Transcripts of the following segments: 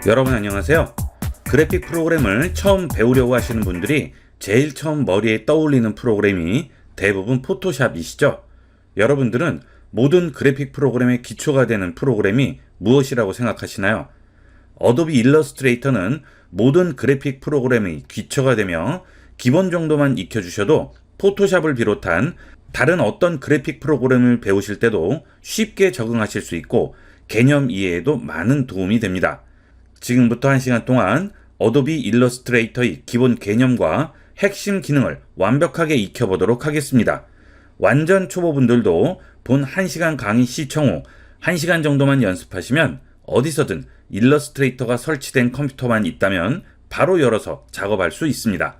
여러분 안녕하세요. 그래픽 프로그램을 처음 배우려고 하시는 분들이 제일 처음 머리에 떠올리는 프로그램이 대부분 포토샵이시죠? 여러분들은 모든 그래픽 프로그램의 기초가 되는 프로그램이 무엇이라고 생각하시나요? 어도비 일러스트레이터는 모든 그래픽 프로그램의 기초가 되며 기본 정도만 익혀주셔도 포토샵을 비롯한 다른 어떤 그래픽 프로그램을 배우실 때도 쉽게 적응하실 수 있고 개념 이해에도 많은 도움이 됩니다. 지금부터 1시간 동안 어도비 일러스트레이터의 기본 개념과 핵심 기능을 완벽하게 익혀보도록 하겠습니다. 완전 초보분들도 본 1시간 강의 시청 후 1시간 정도만 연습하시면 어디서든 일러스트레이터가 설치된 컴퓨터만 있다면 바로 열어서 작업할 수 있습니다.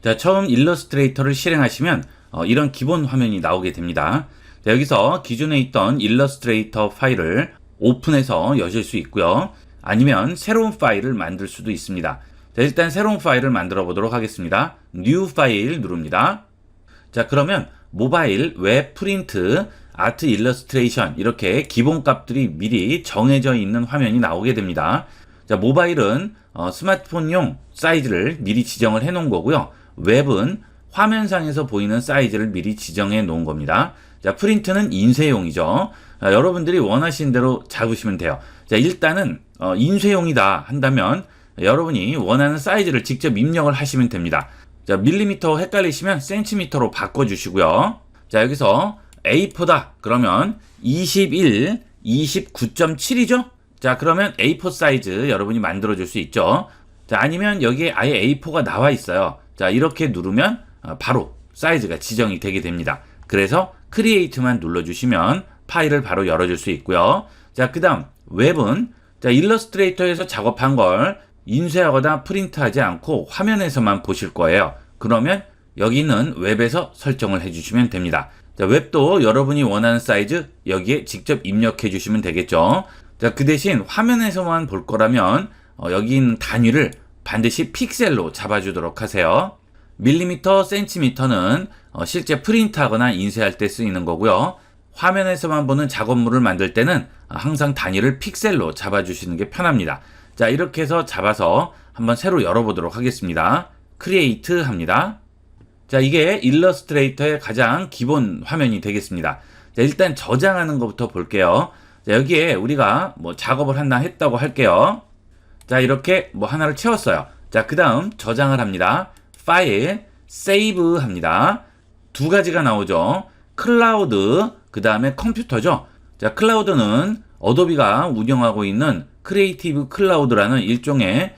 자, 처음 일러스트레이터를 실행하시면 이런 기본 화면이 나오게 됩니다. 자, 여기서 기존에 있던 일러스트레이터 파일을 오픈해서 여실 수 있고요. 아니면 새로운 파일을 만들 수도 있습니다. 자, 일단 새로운 파일을 만들어 보도록 하겠습니다. New 파일 누릅니다. 자, 그러면 모바일, 웹, 프린트, 아트 일러스트레이션 이렇게 기본 값들이 미리 정해져 있는 화면이 나오게 됩니다. 자, 모바일은 스마트폰용 사이즈를 미리 지정을 해 놓은 거고요. 웹은 화면상에서 보이는 사이즈를 미리 지정해 놓은 겁니다. 자, 프린트는 인쇄용이죠. 자, 여러분들이 원하시는 대로 잡으시면 돼요. 자, 일단은 인쇄용이다 한다면 여러분이 원하는 사이즈를 직접 입력을 하시면 됩니다. 자, 밀리미터 헷갈리시면 센티미터로 바꿔주시고요. 자, 여기서 A4다 그러면 21, 29.7이죠? 자, 그러면 A4 사이즈 여러분이 만들어줄 수 있죠. 자, 아니면 여기에 아예 A4가 나와 있어요. 자, 이렇게 누르면 바로 사이즈가 지정이 되게 됩니다. 그래서 크리에이트만 눌러주시면 파일을 바로 열어줄 수 있고요. 자, 그 다음 웹은 자, 일러스트레이터에서 작업한 걸 인쇄하거나 프린트하지 않고 화면에서만 보실 거예요. 그러면 여기 있는 웹에서 설정을 해주시면 됩니다. 자, 웹도 여러분이 원하는 사이즈 여기에 직접 입력해 주시면 되겠죠. 자, 그 대신 화면에서만 볼 거라면 여기 있는 단위를 반드시 픽셀로 잡아주도록 하세요. 밀리미터, 센티미터는 실제 프린트하거나 인쇄할 때 쓰이는 거고요. 화면에서만 보는 작업물을 만들 때는 항상 단위를 픽셀로 잡아주시는 게 편합니다. 자, 이렇게 해서 잡아서 한번 새로 열어보도록 하겠습니다. 크리에이트 합니다. 자, 이게 일러스트레이터의 가장 기본 화면이 되겠습니다. 자, 일단 저장하는 것부터 볼게요. 자, 여기에 우리가 작업을 하나 했다고 할게요. 자, 이렇게 하나를 채웠어요. 자, 그 다음 저장을 합니다. 파일, 세이브 합니다. 두 가지가 나오죠. 클라우드, 그 다음에 컴퓨터죠. 자, 클라우드는 어도비가 운영하고 있는 크리에이티브 클라우드라는 일종의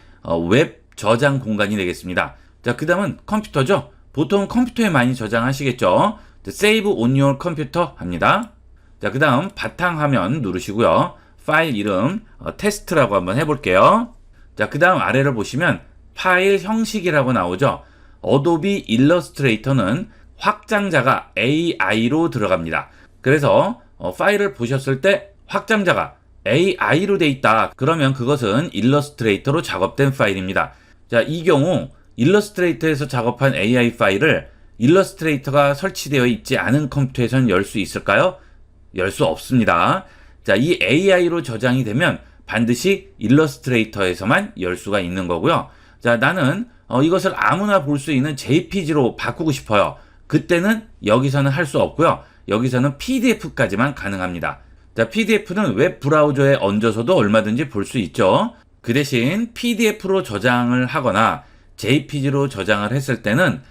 웹 저장 공간이 되겠습니다. 자, 그 다음은 컴퓨터죠. 보통 컴퓨터에 많이 저장하시겠죠. Save on your computer 합니다. 자, 그 다음 바탕화면 누르시고요. 파일 이름 테스트라고 한번 해볼게요. 자, 그 다음 아래를 보시면 파일 형식이라고 나오죠. 어도비 일러스트레이터는 확장자가 AI로 들어갑니다. 그래서 파일을 보셨을 때 확장자가 AI로 돼 있다. 그러면 그것은 일러스트레이터로 작업된 파일입니다. 자, 이 경우 일러스트레이터에서 작업한 AI 파일을 일러스트레이터가 설치되어 있지 않은 컴퓨터에서는 열 수 있을까요? 열 수 없습니다. 자, 이 AI로 저장이 되면 반드시 일러스트레이터에서만 열 수가 있는 거고요. 자, 나는 이것을 아무나 볼 수 있는 JPG로 바꾸고 싶어요. 그때는 여기서는 할 수 없고요. 여기서는 PDF까지만 가능합니다. 자, PDF는 웹 브라우저에 얹어서도 얼마든지 볼 수 있죠. 그 대신 PDF로 저장을 하거나 JPG로 저장을 했을 때는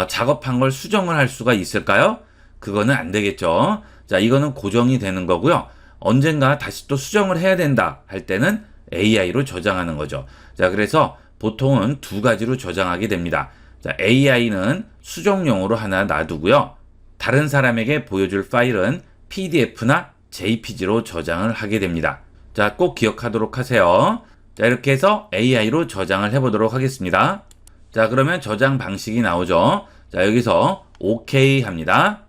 작업한 걸 수정을 할 수가 있을까요? 그거는 안 되겠죠. 자, 이거는 고정이 되는 거고요. 언젠가 다시 또 수정을 해야 된다 할 때는 AI로 저장하는 거죠. 자, 그래서 보통은 두 가지로 저장하게 됩니다. 자, AI는 수정용으로 하나 놔두고요. 다른 사람에게 보여줄 파일은 PDF나 JPG로 저장을 하게 됩니다. 자, 꼭 기억하도록 하세요. 자, 이렇게 해서 AI로 저장을 해보도록 하겠습니다. 자, 그러면 저장 방식이 나오죠. 자, 여기서 OK 합니다.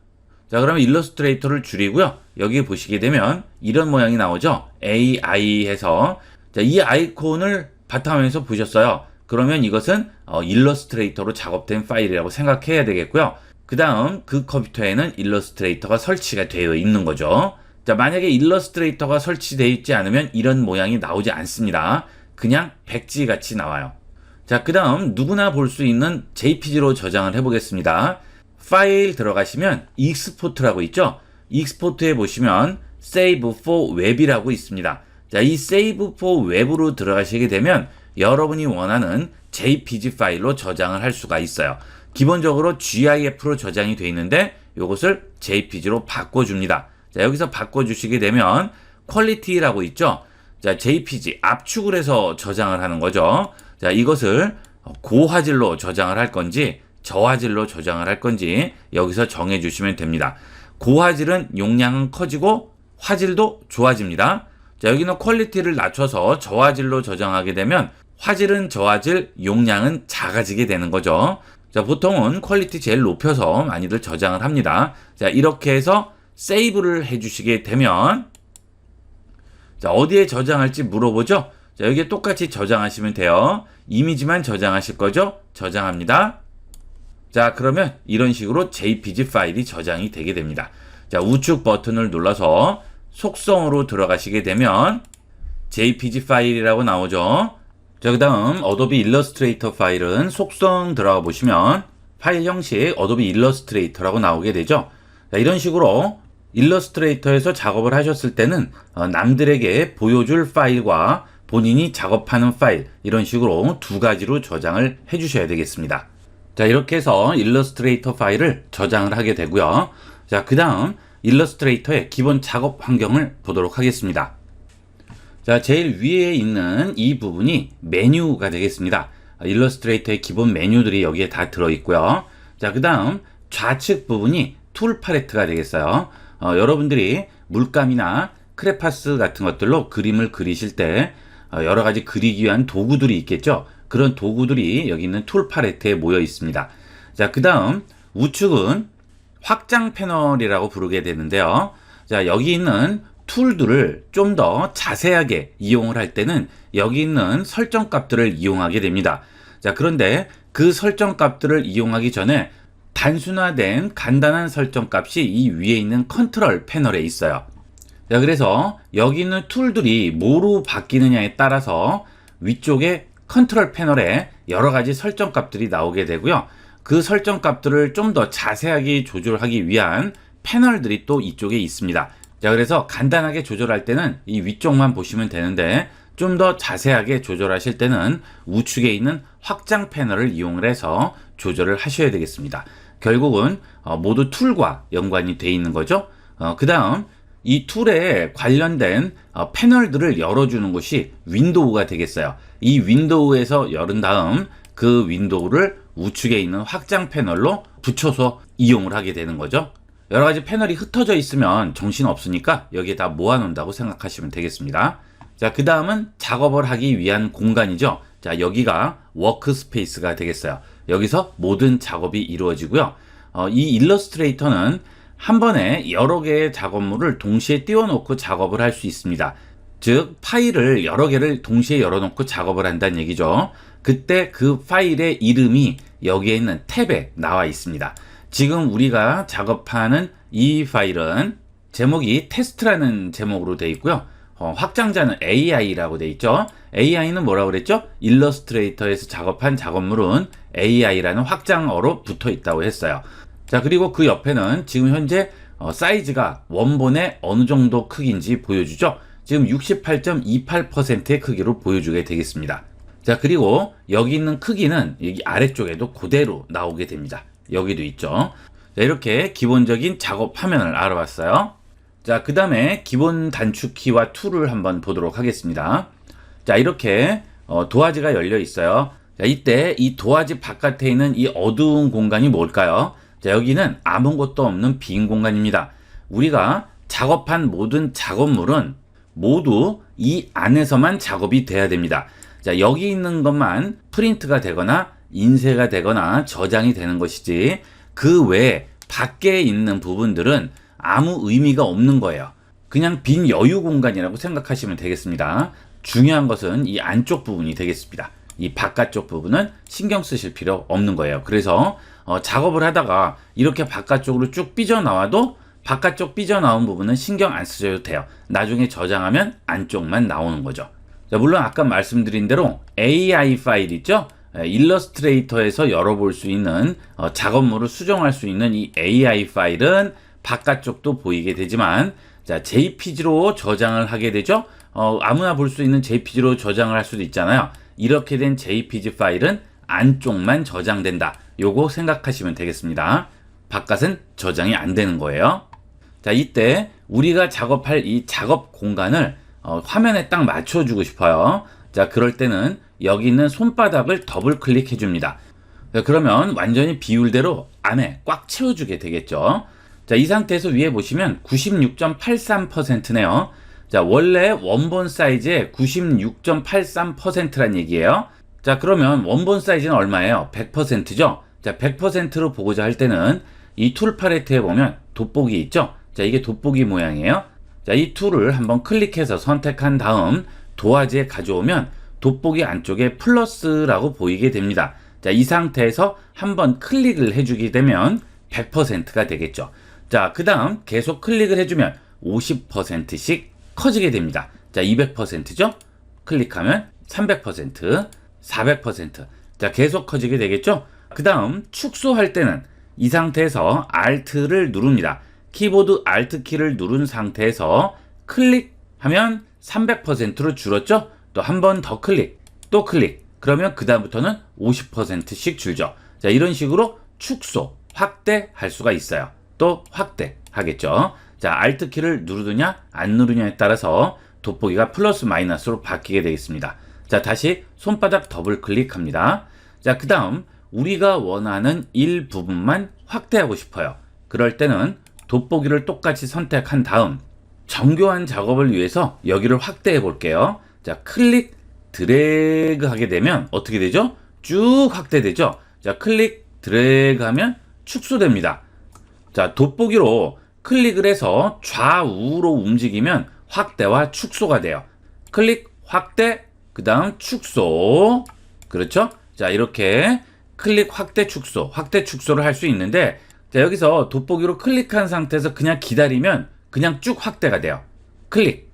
자, 그러면 일러스트레이터를 줄이고요. 여기 보시게 되면 이런 모양이 나오죠. AI 해서 자, 이 아이콘을 바탕화면에서 보셨어요. 그러면 이것은 일러스트레이터로 작업된 파일이라고 생각해야 되겠고요. 그 다음 그 컴퓨터에는 일러스트레이터가 설치가 되어 있는 거죠. 자, 만약에 일러스트레이터가 설치되어 있지 않으면 이런 모양이 나오지 않습니다. 그냥 백지 같이 나와요. 자, 그 다음 누구나 볼 수 있는 JPG로 저장을 해보겠습니다. 파일 들어가시면 익스포트라고 있죠. 익스포트에 보시면 Save for Web이라고 있습니다. 자, 이 Save for Web으로 들어가시게 되면 여러분이 원하는 JPG 파일로 저장을 할 수가 있어요. 기본적으로 GIF로 저장이 되어 있는데 이것을 JPG로 바꿔줍니다. 자, 여기서 바꿔주시게 되면 퀄리티라고 있죠. 자, JPG 압축을 해서 저장을 하는 거죠. 자, 이것을 고화질로 저장을 할 건지 저화질로 저장을 할 건지 여기서 정해 주시면 됩니다. 고화질은 용량은 커지고 화질도 좋아집니다. 자, 여기는 퀄리티를 낮춰서 저화질로 저장하게 되면 화질은 저화질, 용량은 작아지게 되는 거죠. 자, 보통은 퀄리티 제일 높여서 많이들 저장을 합니다. 자, 이렇게 해서 세이브를 해주시게 되면 자, 어디에 저장할지 물어보죠. 자, 여기에 똑같이 저장하시면 돼요. 이미지만 저장하실 거죠? 저장합니다. 자, 그러면 이런 식으로 JPG 파일이 저장이 되게 됩니다. 자, 우측 버튼을 눌러서 속성으로 들어가시게 되면 JPG 파일이라고 나오죠. 자, 그 다음 어도비 일러스트레이터 파일은 속성 들어가 보시면 파일 형식 어도비 일러스트레이터라고 나오게 되죠. 자, 이런 식으로 일러스트레이터에서 작업을 하셨을 때는 남들에게 보여줄 파일과 본인이 작업하는 파일 이런 식으로 두 가지로 저장을 해 주셔야 되겠습니다. 자, 이렇게 해서 일러스트레이터 파일을 저장을 하게 되고요. 자, 그 다음 일러스트레이터의 기본 작업 환경을 보도록 하겠습니다. 자, 제일 위에 있는 이 부분이 메뉴가 되겠습니다. 일러스트레이터의 기본 메뉴들이 여기에 다 들어있고요. 자, 그 다음 좌측 부분이 툴 팔레트가 되겠어요. 여러분들이 물감이나 크레파스 같은 것들로 그림을 그리실 때 여러 가지 그리기 위한 도구들이 있겠죠. 그런 도구들이 여기 있는 툴 팔레트에 모여 있습니다. 자, 그 다음 우측은 확장 패널이라고 부르게 되는데요. 자, 여기 있는 툴들을 좀 더 자세하게 이용을 할 때는 여기 있는 설정 값들을 이용하게 됩니다. 자, 그런데 그 설정 값들을 이용하기 전에 단순화된 간단한 설정 값이 이 위에 있는 컨트롤 패널에 있어요. 자, 그래서 여기 있는 툴들이 뭐로 바뀌느냐에 따라서 위쪽에 컨트롤 패널에 여러 가지 설정 값들이 나오게 되고요. 그 설정 값들을 좀 더 자세하게 조절하기 위한 패널들이 또 이쪽에 있습니다. 자, 그래서 간단하게 조절할 때는 이 위쪽만 보시면 되는데 좀 더 자세하게 조절하실 때는 우측에 있는 확장 패널을 이용을 해서 조절을 하셔야 되겠습니다. 결국은 모두 툴과 연관이 되어 있는 거죠. 그 다음 이 툴에 관련된 패널들을 열어주는 것이 윈도우가 되겠어요. 이 윈도우에서 열은 다음 그 윈도우를 우측에 있는 확장 패널로 붙여서 이용을 하게 되는 거죠. 여러 가지 패널이 흩어져 있으면 정신 없으니까 여기에 다 모아놓는다고 생각하시면 되겠습니다. 자, 그 다음은 작업을 하기 위한 공간이죠. 자, 여기가 워크스페이스가 되겠어요. 여기서 모든 작업이 이루어지고요. 이 일러스트레이터는 한 번에 여러 개의 작업물을 동시에 띄워놓고 작업을 할 수 있습니다. 즉, 파일을 여러 개를 동시에 열어놓고 작업을 한다는 얘기죠. 그때 그 파일의 이름이 여기에 있는 탭에 나와 있습니다. 지금 우리가 작업하는 이 파일은 제목이 테스트라는 제목으로 되어 있고요. 확장자는 AI라고 되어 있죠. AI는 뭐라고 그랬죠? 일러스트레이터에서 작업한 작업물은 AI라는 확장어로 붙어 있다고 했어요. 자, 그리고 그 옆에는 지금 현재 사이즈가 원본의 어느 정도 크기인지 보여주죠. 지금 68.28%의 크기로 보여주게 되겠습니다. 자, 그리고 여기 있는 크기는 여기 아래쪽에도 그대로 나오게 됩니다. 여기도 있죠. 자, 이렇게 기본적인 작업 화면을 알아봤어요. 자, 그 다음에 기본 단축키와 툴을 한번 보도록 하겠습니다. 자, 이렇게 도화지가 열려 있어요. 자, 이때 이 도화지 바깥에 있는 이 어두운 공간이 뭘까요? 자, 여기는 아무것도 없는 빈 공간입니다. 우리가 작업한 모든 작업물은 모두 이 안에서만 작업이 돼야 됩니다. 자, 여기 있는 것만 프린트가 되거나 인쇄가 되거나 저장이 되는 것이지 그 외에 밖에 있는 부분들은 아무 의미가 없는 거예요. 그냥 빈 여유 공간이라고 생각하시면 되겠습니다. 중요한 것은 이 안쪽 부분이 되겠습니다. 이 바깥쪽 부분은 신경 쓰실 필요 없는 거예요. 그래서 작업을 하다가 이렇게 바깥쪽으로 쭉 삐져나와도 바깥쪽 삐져나온 부분은 신경 안 쓰셔도 돼요. 나중에 저장하면 안쪽만 나오는 거죠. 자, 물론 아까 말씀드린 대로 AI 파일 있죠? 일러스트레이터에서 열어볼 수 있는 작업물을 수정할 수 있는 이 AI 파일은 바깥쪽도 보이게 되지만, 자, JPG로 저장을 하게 되죠? 아무나 볼 수 있는 JPG로 저장을 할 수도 있잖아요. 이렇게 된 JPG 파일은 안쪽만 저장된다. 요거 생각하시면 되겠습니다. 바깥은 저장이 안 되는 거예요. 자, 이때 우리가 작업할 이 작업 공간을 화면에 딱 맞춰주고 싶어요. 자, 그럴 때는 여기 있는 손바닥을 더블 클릭해 줍니다. 그러면 완전히 비율대로 안에 꽉 채워주게 되겠죠. 자, 이 상태에서 위에 보시면 96.83%네요. 자, 원래 원본 사이즈의 96.83%란 얘기예요. 자, 그러면 원본 사이즈는 얼마예요? 100%죠? 자, 100%로 보고자 할 때는 이 툴 팔레트에 보면 돋보기 있죠? 자, 이게 돋보기 모양이에요. 자, 이 툴을 한번 클릭해서 선택한 다음 도화지에 가져오면 돋보기 안쪽에 플러스라고 보이게 됩니다. 자, 이 상태에서 한번 클릭을 해주게 되면 100%가 되겠죠. 자, 그 다음 계속 클릭을 해주면 50%씩 커지게 됩니다. 자, 200%죠? 클릭하면 300%, 400%. 자, 계속 커지게 되겠죠? 그 다음 축소할 때는 이 상태에서 Alt를 누릅니다. 키보드 Alt 키를 누른 상태에서 클릭하면 300%로 줄었죠? 또 한 번 더 클릭, 또 클릭. 그러면 그 다음부터는 50%씩 줄죠. 자, 이런 식으로 축소, 확대할 수가 있어요. 또 확대하겠죠. 자, Alt 키를 누르느냐 안 누르냐에 따라서 돋보기가 플러스 마이너스로 바뀌게 되겠습니다. 자, 다시 손바닥 더블 클릭합니다. 자, 그 다음 우리가 원하는 일부분만 확대하고 싶어요. 그럴 때는 돋보기를 똑같이 선택한 다음 정교한 작업을 위해서 여기를 확대해 볼게요. 자, 클릭 드래그 하게 되면 어떻게 되죠? 쭉 확대되죠. 자, 클릭 드래그 하면 축소됩니다. 자, 돋보기로 클릭을 해서 좌우로 움직이면 확대와 축소가 돼요. 클릭 확대, 그 다음 축소. 그렇죠? 자, 이렇게 클릭 확대 축소를 할 수 있는데, 자, 여기서 돋보기로 클릭한 상태에서 그냥 기다리면 그냥 쭉 확대가 돼요. 클릭.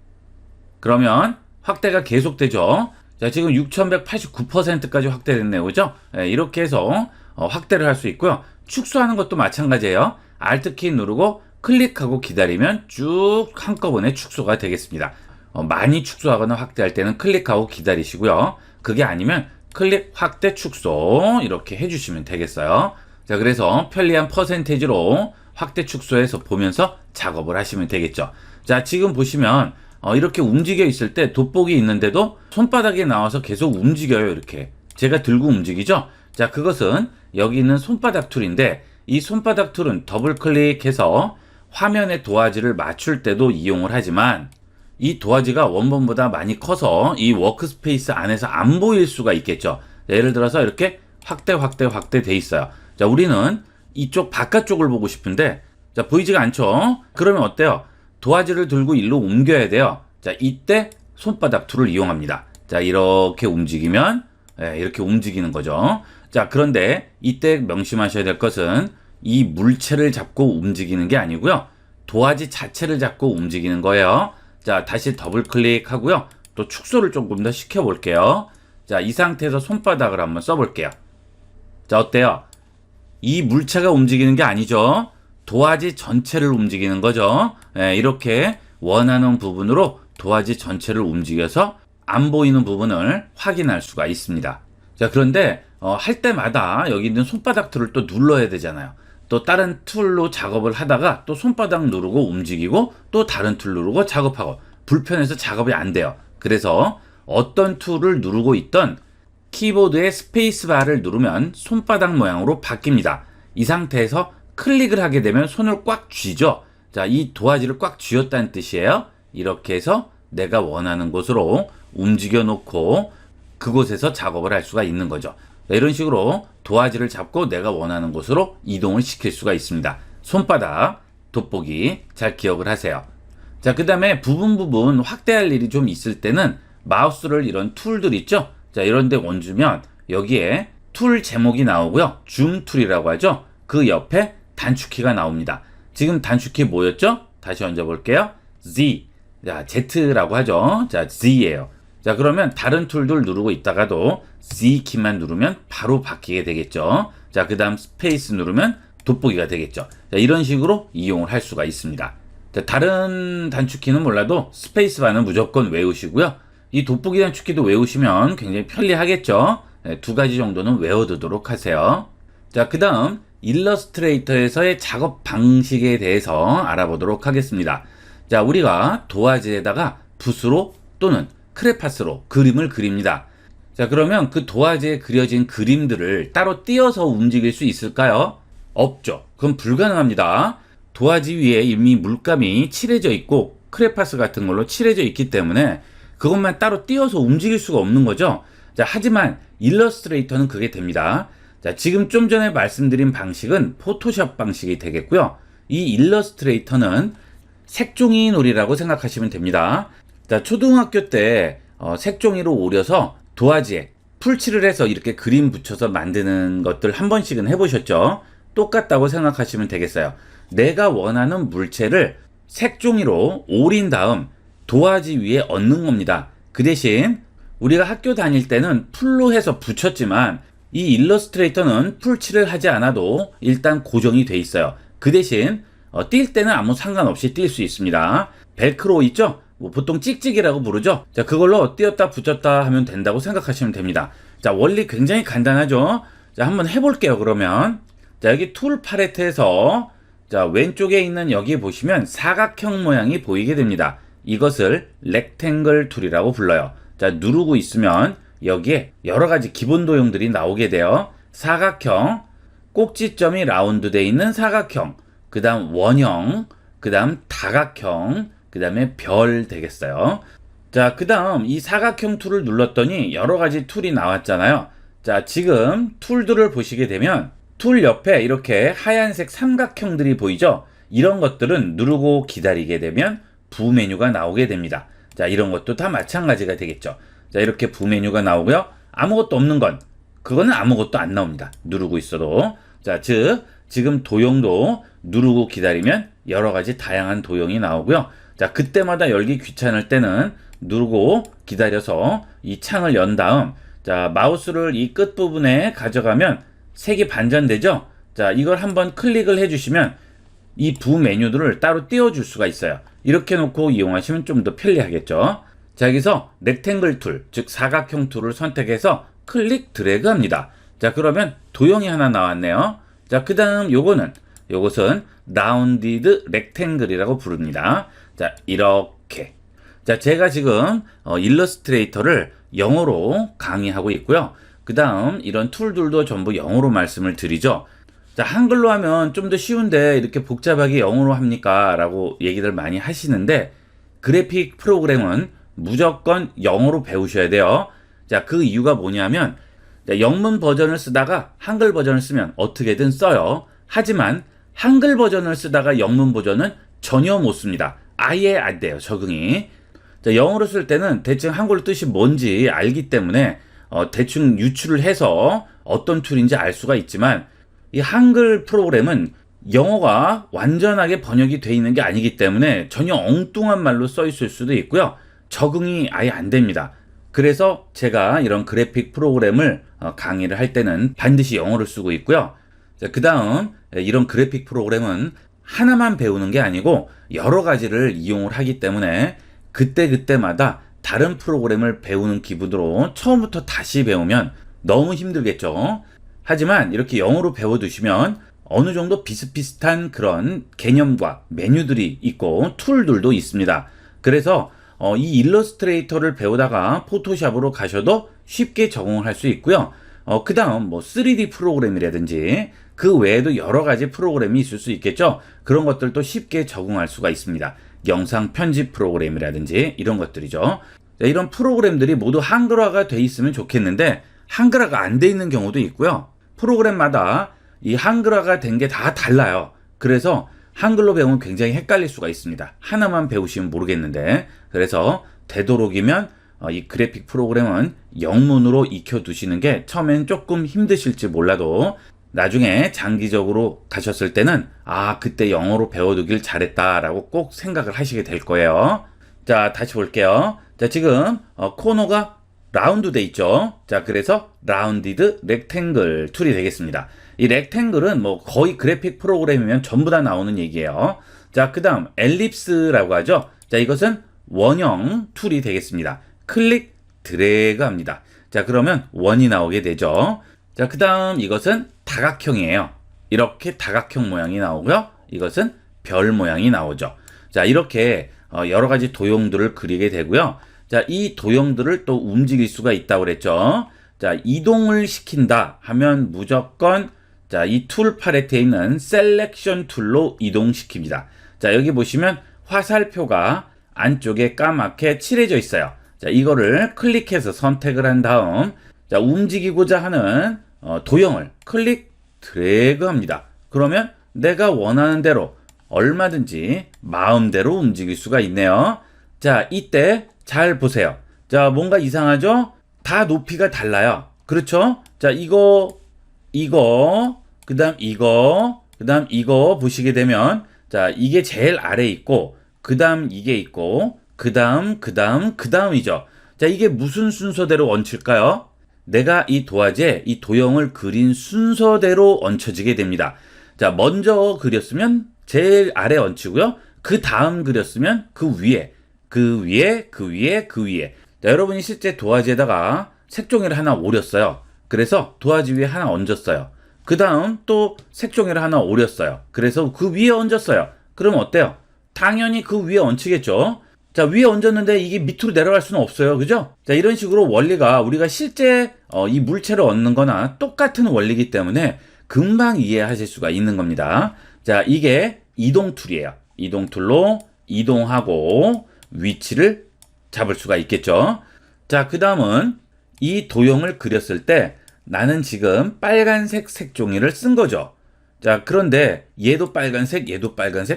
그러면 확대가 계속되죠. 자, 지금 6189%까지 확대됐네요. 그죠? 이렇게 해서 확대를 할 수 있고요. 축소하는 것도 마찬가지예요. Alt 키 누르고 클릭하고 기다리면 쭉 한꺼번에 축소가 되겠습니다. 많이 축소하거나 확대할 때는 클릭하고 기다리시고요. 그게 아니면 클릭, 확대, 축소 이렇게 해주시면 되겠어요. 자, 그래서 편리한 퍼센테이지로 확대, 축소해서 보면서 작업을 하시면 되겠죠. 자, 지금 보시면 이렇게 움직여 있을 때 돋보기 있는데도 손바닥에 나와서 계속 움직여요. 이렇게 제가 들고 움직이죠. 자, 그것은 여기 있는 손바닥 툴인데, 이 손바닥 툴은 더블 클릭해서 화면의 도화지를 맞출 때도 이용을 하지만, 이 도화지가 원본보다 많이 커서 이 워크스페이스 안에서 안 보일 수가 있겠죠. 예를 들어서 이렇게 확대 돼 있어요. 자, 우리는 이쪽 바깥쪽을 보고 싶은데, 자, 보이지가 않죠? 그러면 어때요? 도화지를 들고 일로 옮겨야 돼요. 자, 이때 손바닥 툴을 이용합니다. 자, 이렇게 움직이면 이렇게 움직이는 거죠. 자, 그런데 이때 명심하셔야 될 것은 이 물체를 잡고 움직이는 게 아니고요. 도화지 자체를 잡고 움직이는 거예요. 자, 다시 더블 클릭하고요. 또 축소를 조금 더 시켜볼게요. 자, 이 상태에서 손바닥을 한번 써볼게요. 자, 어때요? 이 물체가 움직이는 게 아니죠. 도화지 전체를 움직이는 거죠. 이렇게 원하는 부분으로 도화지 전체를 움직여서 안 보이는 부분을 확인할 수가 있습니다. 자, 그런데 할 때마다 여기 있는 손바닥 툴을 또 눌러야 되잖아요. 또 다른 툴로 작업을 하다가 또 손바닥 누르고 움직이고 또 다른 툴 누르고 작업하고 불편해서 작업이 안 돼요. 그래서 어떤 툴을 누르고 있던 키보드의 스페이스바를 누르면 손바닥 모양으로 바뀝니다. 이 상태에서 클릭을 하게 되면 손을 꽉 쥐죠. 자, 이 도화지를 꽉 쥐었다는 뜻이에요. 이렇게 해서 내가 원하는 곳으로 움직여 놓고 그곳에서 작업을 할 수가 있는 거죠. 이런 식으로 도화지를 잡고 내가 원하는 곳으로 이동을 시킬 수가 있습니다. 손바닥, 돋보기 잘 기억을 하세요. 자, 그 다음에 부분 확대할 일이 좀 있을 때는 마우스를 이런 툴들 있죠? 자, 이런 데 얹으면 여기에 툴 제목이 나오고요. 줌 툴이라고 하죠. 그 옆에 단축키가 나옵니다. 지금 단축키 뭐였죠? 다시 얹어볼게요. Z. 자, Z라고 하죠. 자, Z예요. 자, 그러면 다른 툴들 누르고 있다가도 Z 키만 누르면 바로 바뀌게 되겠죠. 자, 그 다음 스페이스 누르면 돋보기가 되겠죠. 자, 이런 식으로 이용을 할 수가 있습니다. 자, 다른 단축키는 몰라도 스페이스바는 무조건 외우시고요. 이 돋보기 단축키도 외우시면 굉장히 편리하겠죠. 네, 두 가지 정도는 외워두도록 하세요. 자, 그 다음 일러스트레이터에서의 작업 방식에 대해서 알아보도록 하겠습니다. 자, 우리가 도화지에다가 붓으로 또는 크레파스로 그림을 그립니다. 자, 그러면 그 도화지에 그려진 그림들을 따로 띄어서 움직일 수 있을까요? 없죠. 그건 불가능합니다. 도화지 위에 이미 물감이 칠해져 있고 크레파스 같은 걸로 칠해져 있기 때문에 그것만 따로 띄어서 움직일 수가 없는 거죠. 자, 하지만 일러스트레이터는 그게 됩니다. 자, 지금 좀 전에 말씀드린 방식은 포토샵 방식이 되겠고요. 이 일러스트레이터는 색종이 놀이라고 생각하시면 됩니다. 자, 초등학교 때 색종이로 오려서 도화지에 풀칠을 해서 이렇게 그림 붙여서 만드는 것들 한 번씩은 해보셨죠? 똑같다고 생각하시면 되겠어요. 내가 원하는 물체를 색종이로 오린 다음 도화지 위에 얹는 겁니다. 그 대신 우리가 학교 다닐 때는 풀로 해서 붙였지만 이 일러스트레이터는 풀칠을 하지 않아도 일단 고정이 돼 있어요. 그 대신 뛸 때는 아무 상관없이 뛸 수 있습니다. 벨크로 있죠? 보통 찍찍이라고 부르죠. 자, 그걸로 띄었다 붙였다 하면 된다고 생각하시면 됩니다. 자, 원리 굉장히 간단하죠. 자, 한번 해볼게요. 그러면 자, 여기 툴 팔레트에서 자, 왼쪽에 있는 여기 보시면 사각형 모양이 보이게 됩니다. 이것을 렉탱글 툴이라고 불러요. 자, 누르고 있으면 여기에 여러 가지 기본 도형들이 나오게 돼요. 사각형, 꼭지점이 라운드 돼 있는 사각형, 그 다음 원형, 그 다음 다각형, 그 다음에 별 되겠어요. 자, 그 다음 이 사각형 툴을 눌렀더니 여러 가지 툴이 나왔잖아요. 자, 지금 툴들을 보시게 되면 툴 옆에 이렇게 하얀색 삼각형들이 보이죠? 이런 것들은 누르고 기다리게 되면 부 메뉴가 나오게 됩니다. 자, 이런 것도 다 마찬가지가 되겠죠. 자, 이렇게 부 메뉴가 나오고요. 아무것도 없는 건 그거는 아무것도 안 나옵니다. 누르고 있어도. 자, 즉 지금 도형도 누르고 기다리면 여러 가지 다양한 도형이 나오고요. 자, 그때마다 열기 귀찮을 때는 누르고 기다려서 이 창을 연 다음 자, 마우스를 이 끝부분에 가져가면 색이 반전되죠? 자, 이걸 한번 클릭을 해주시면 이 부 메뉴들을 따로 띄워줄 수가 있어요. 이렇게 놓고 이용하시면 좀 더 편리하겠죠? 자, 여기서 렉탱글 툴, 즉 사각형 툴을 선택해서 클릭 드래그 합니다. 자, 그러면 도형이 하나 나왔네요. 자, 그 다음 요것은 라운디드 렉탱글이라고 부릅니다. 자, 이렇게. 자, 제가 지금 일러스트레이터를 영어로 강의하고 있고요. 그 다음 이런 툴들도 전부 영어로 말씀을 드리죠. 자, 한글로 하면 좀 더 쉬운데 이렇게 복잡하게 영어로 합니까? 라고 얘기들 많이 하시는데 그래픽 프로그램은 무조건 영어로 배우셔야 돼요. 자, 그 이유가 뭐냐면 자, 영문 버전을 쓰다가 한글 버전을 쓰면 어떻게든 써요. 하지만 한글 버전을 쓰다가 영문 버전은 전혀 못 씁니다. 아예 안 돼요, 적응이. 자, 영어로 쓸 때는 대충 한글 뜻이 뭔지 알기 때문에 대충 유추를 해서 어떤 툴인지 알 수가 있지만 이 한글 프로그램은 영어가 완전하게 번역이 되어 있는 게 아니기 때문에 전혀 엉뚱한 말로 써 있을 수도 있고요. 적응이 아예 안 됩니다. 그래서 제가 이런 그래픽 프로그램을 강의를 할 때는 반드시 영어를 쓰고 있고요. 그 다음 이런 그래픽 프로그램은 하나만 배우는 게 아니고 여러 가지를 이용을 하기 때문에 그때그때마다 다른 프로그램을 배우는 기분으로 처음부터 다시 배우면 너무 힘들겠죠. 하지만 이렇게 영어로 배워두시면 어느 정도 비슷비슷한 그런 개념과 메뉴들이 있고 툴들도 있습니다. 그래서 이 일러스트레이터를 배우다가 포토샵으로 가셔도 쉽게 적응을 할 수 있고요. 그 다음 뭐 3D 프로그램이라든지 그 외에도 여러 가지 프로그램이 있을 수 있겠죠. 그런 것들도 쉽게 적응할 수가 있습니다. 영상 편집 프로그램이라든지 이런 것들이죠. 이런 프로그램들이 모두 한글화가 돼 있으면 좋겠는데 한글화가 안 돼 있는 경우도 있고요. 프로그램마다 이 한글화가 된 게 다 달라요. 그래서 한글로 배우면 굉장히 헷갈릴 수가 있습니다. 하나만 배우시면 모르겠는데 그래서 되도록이면 이 그래픽 프로그램은 영문으로 익혀두시는 게 처음엔 조금 힘드실지 몰라도 나중에 장기적으로 가셨을 때는 그때 영어로 배워두길 잘했다라고 꼭 생각을 하시게 될 거예요. 자, 다시 볼게요. 자, 지금 코너가 라운드 돼 있죠. 자, 그래서 라운디드 렉탱글 툴이 되겠습니다. 이 렉탱글은 뭐 거의 그래픽 프로그램이면 전부 다 나오는 얘기예요. 자, 그 다음 엘립스라고 하죠. 자, 이것은 원형 툴이 되겠습니다. 클릭 드래그 합니다. 자, 그러면 원이 나오게 되죠. 자, 그 다음 이것은 다각형이에요. 이렇게 다각형 모양이 나오고요. 이것은 별 모양이 나오죠. 자, 이렇게 여러 가지 도형들을 그리게 되고요. 자, 이 도형들을 또 움직일 수가 있다고 그랬죠. 자, 이동을 시킨다 하면 무조건 자, 이 툴 팔레트에 있는 셀렉션 툴로 이동시킵니다. 자, 여기 보시면 화살표가 안쪽에 까맣게 칠해져 있어요. 자, 이거를 클릭해서 선택을 한 다음 자, 움직이고자 하는 도형을 클릭 드래그 합니다. 그러면 내가 원하는 대로 얼마든지 마음대로 움직일 수가 있네요. 자, 이때 잘 보세요. 자, 뭔가 이상하죠? 다 높이가 달라요. 그렇죠? 자, 이거, 그 다음 이거 보시게 되면 자, 이게 제일 아래에 있고 그 다음 이게 있고 그 다음이죠. 자, 이게 무슨 순서대로 얹힐까요? 내가 이 도화지에 이 도형을 그린 순서대로 얹혀지게 됩니다. 자, 먼저 그렸으면 제일 아래 얹히고요. 그 다음 그렸으면 그 위에. 자, 여러분이 실제 도화지에다가 색종이를 하나 오렸어요. 그래서 도화지 위에 하나 얹었어요. 그 다음 또 색종이를 하나 오렸어요. 그래서 그 위에 얹었어요. 그럼 어때요? 당연히 그 위에 얹히겠죠. 자, 위에 얹었는데 이게 밑으로 내려갈 수는 없어요. 그죠? 자, 이런 식으로 원리가 우리가 실제 이 물체를 얹는 거나 똑같은 원리이기 때문에 금방 이해하실 수가 있는 겁니다. 자, 이게 이동 툴이에요. 이동 툴로 이동하고 위치를 잡을 수가 있겠죠. 자, 그 다음은 이 도형을 그렸을 때 나는 지금 빨간색 색종이를 쓴 거죠. 자, 그런데 얘도 빨간색,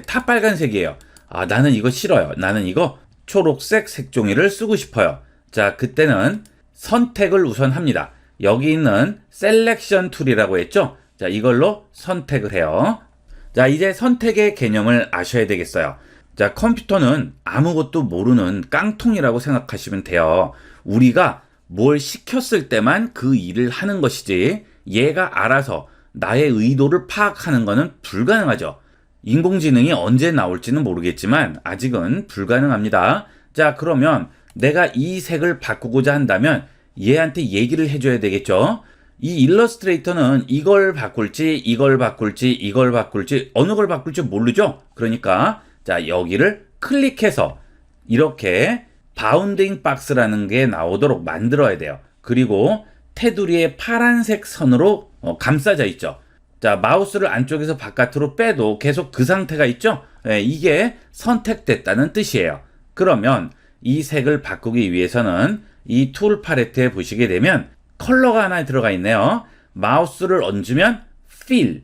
다 빨간색이에요. 아, 나는 이거 싫어요. 나는 이거 초록색 색종이를 쓰고 싶어요. 자, 그때는 선택을 우선 합니다. 여기 있는 셀렉션 툴이라고 했죠. 자, 이걸로 선택을 해요. 자, 이제 선택의 개념을 아셔야 되겠어요. 자, 컴퓨터는 아무것도 모르는 깡통이라고 생각하시면 돼요. 우리가 뭘 시켰을 때만 그 일을 하는 것이지 얘가 알아서 나의 의도를 파악하는 것은 불가능하죠. 인공지능이 언제 나올지는 모르겠지만 아직은 불가능합니다. 자, 그러면 내가 이 색을 바꾸고자 한다면 얘한테 얘기를 해줘야 되겠죠. 이 일러스트레이터는 이걸 바꿀지 어느 걸 바꿀지 모르죠. 그러니까 자, 여기를 클릭해서 이렇게 바운딩 박스라는 게 나오도록 만들어야 돼요. 그리고 테두리에 파란색 선으로 감싸져 있죠. 자, 마우스를 안쪽에서 바깥으로 빼도 계속 그 상태가 있죠. 네, 이게 선택됐다는 뜻이에요. 그러면 이 색을 바꾸기 위해서는 이 툴 팔레트에 보시게 되면 컬러가 하나 들어가 있네요. 마우스를 얹으면 fill,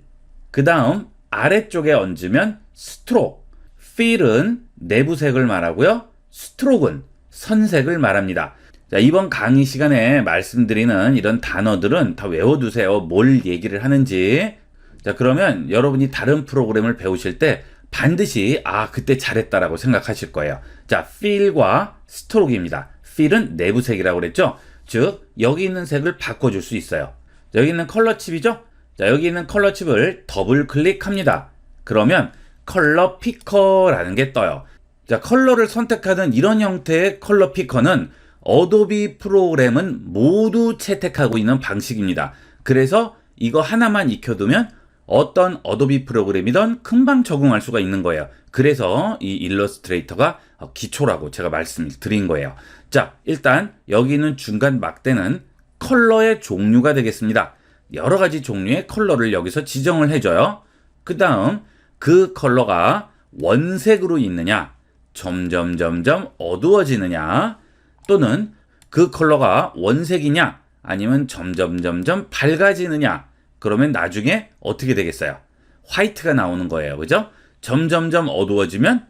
그 다음 아래쪽에 얹으면 stroke. fill은 내부색을 말하고요. stroke는 선색을 말합니다. 자, 이번 강의 시간에 말씀드리는 이런 단어들은 다 외워두세요. 뭘 얘기를 하는지. 자, 그러면 여러분이 다른 프로그램을 배우실 때 반드시 그때 잘했다라고 생각하실 거예요. 자, fill과 stroke입니다. fill은 내부색이라고 그랬죠. 즉, 여기 있는 색을 바꿔줄 수 있어요. 자, 여기 있는 컬러 칩이죠. 자, 여기 있는 컬러 칩을 더블 클릭합니다. 그러면 컬러 피커라는 게 떠요. 자, 컬러를 선택하는 이런 형태의 컬러 피커는 어도비 프로그램은 모두 채택하고 있는 방식입니다. 그래서 이거 하나만 익혀두면 어떤 어도비 프로그램이든 금방 적응할 수가 있는 거예요. 그래서 이 일러스트레이터가 기초라고 제가 말씀을 드린 거예요. 자, 일단 여기 있는 중간 막대는 컬러의 종류가 되겠습니다. 여러 가지 종류의 컬러를 여기서 지정을 해줘요. 그 다음 그 컬러가 원색으로 있느냐, 점점 어두워지느냐, 또는 그 컬러가 원색이냐 아니면 점점 밝아지느냐, 그러면 나중에 어떻게 되겠어요? 화이트가 나오는 거예요. 그죠? 점점 어두워지면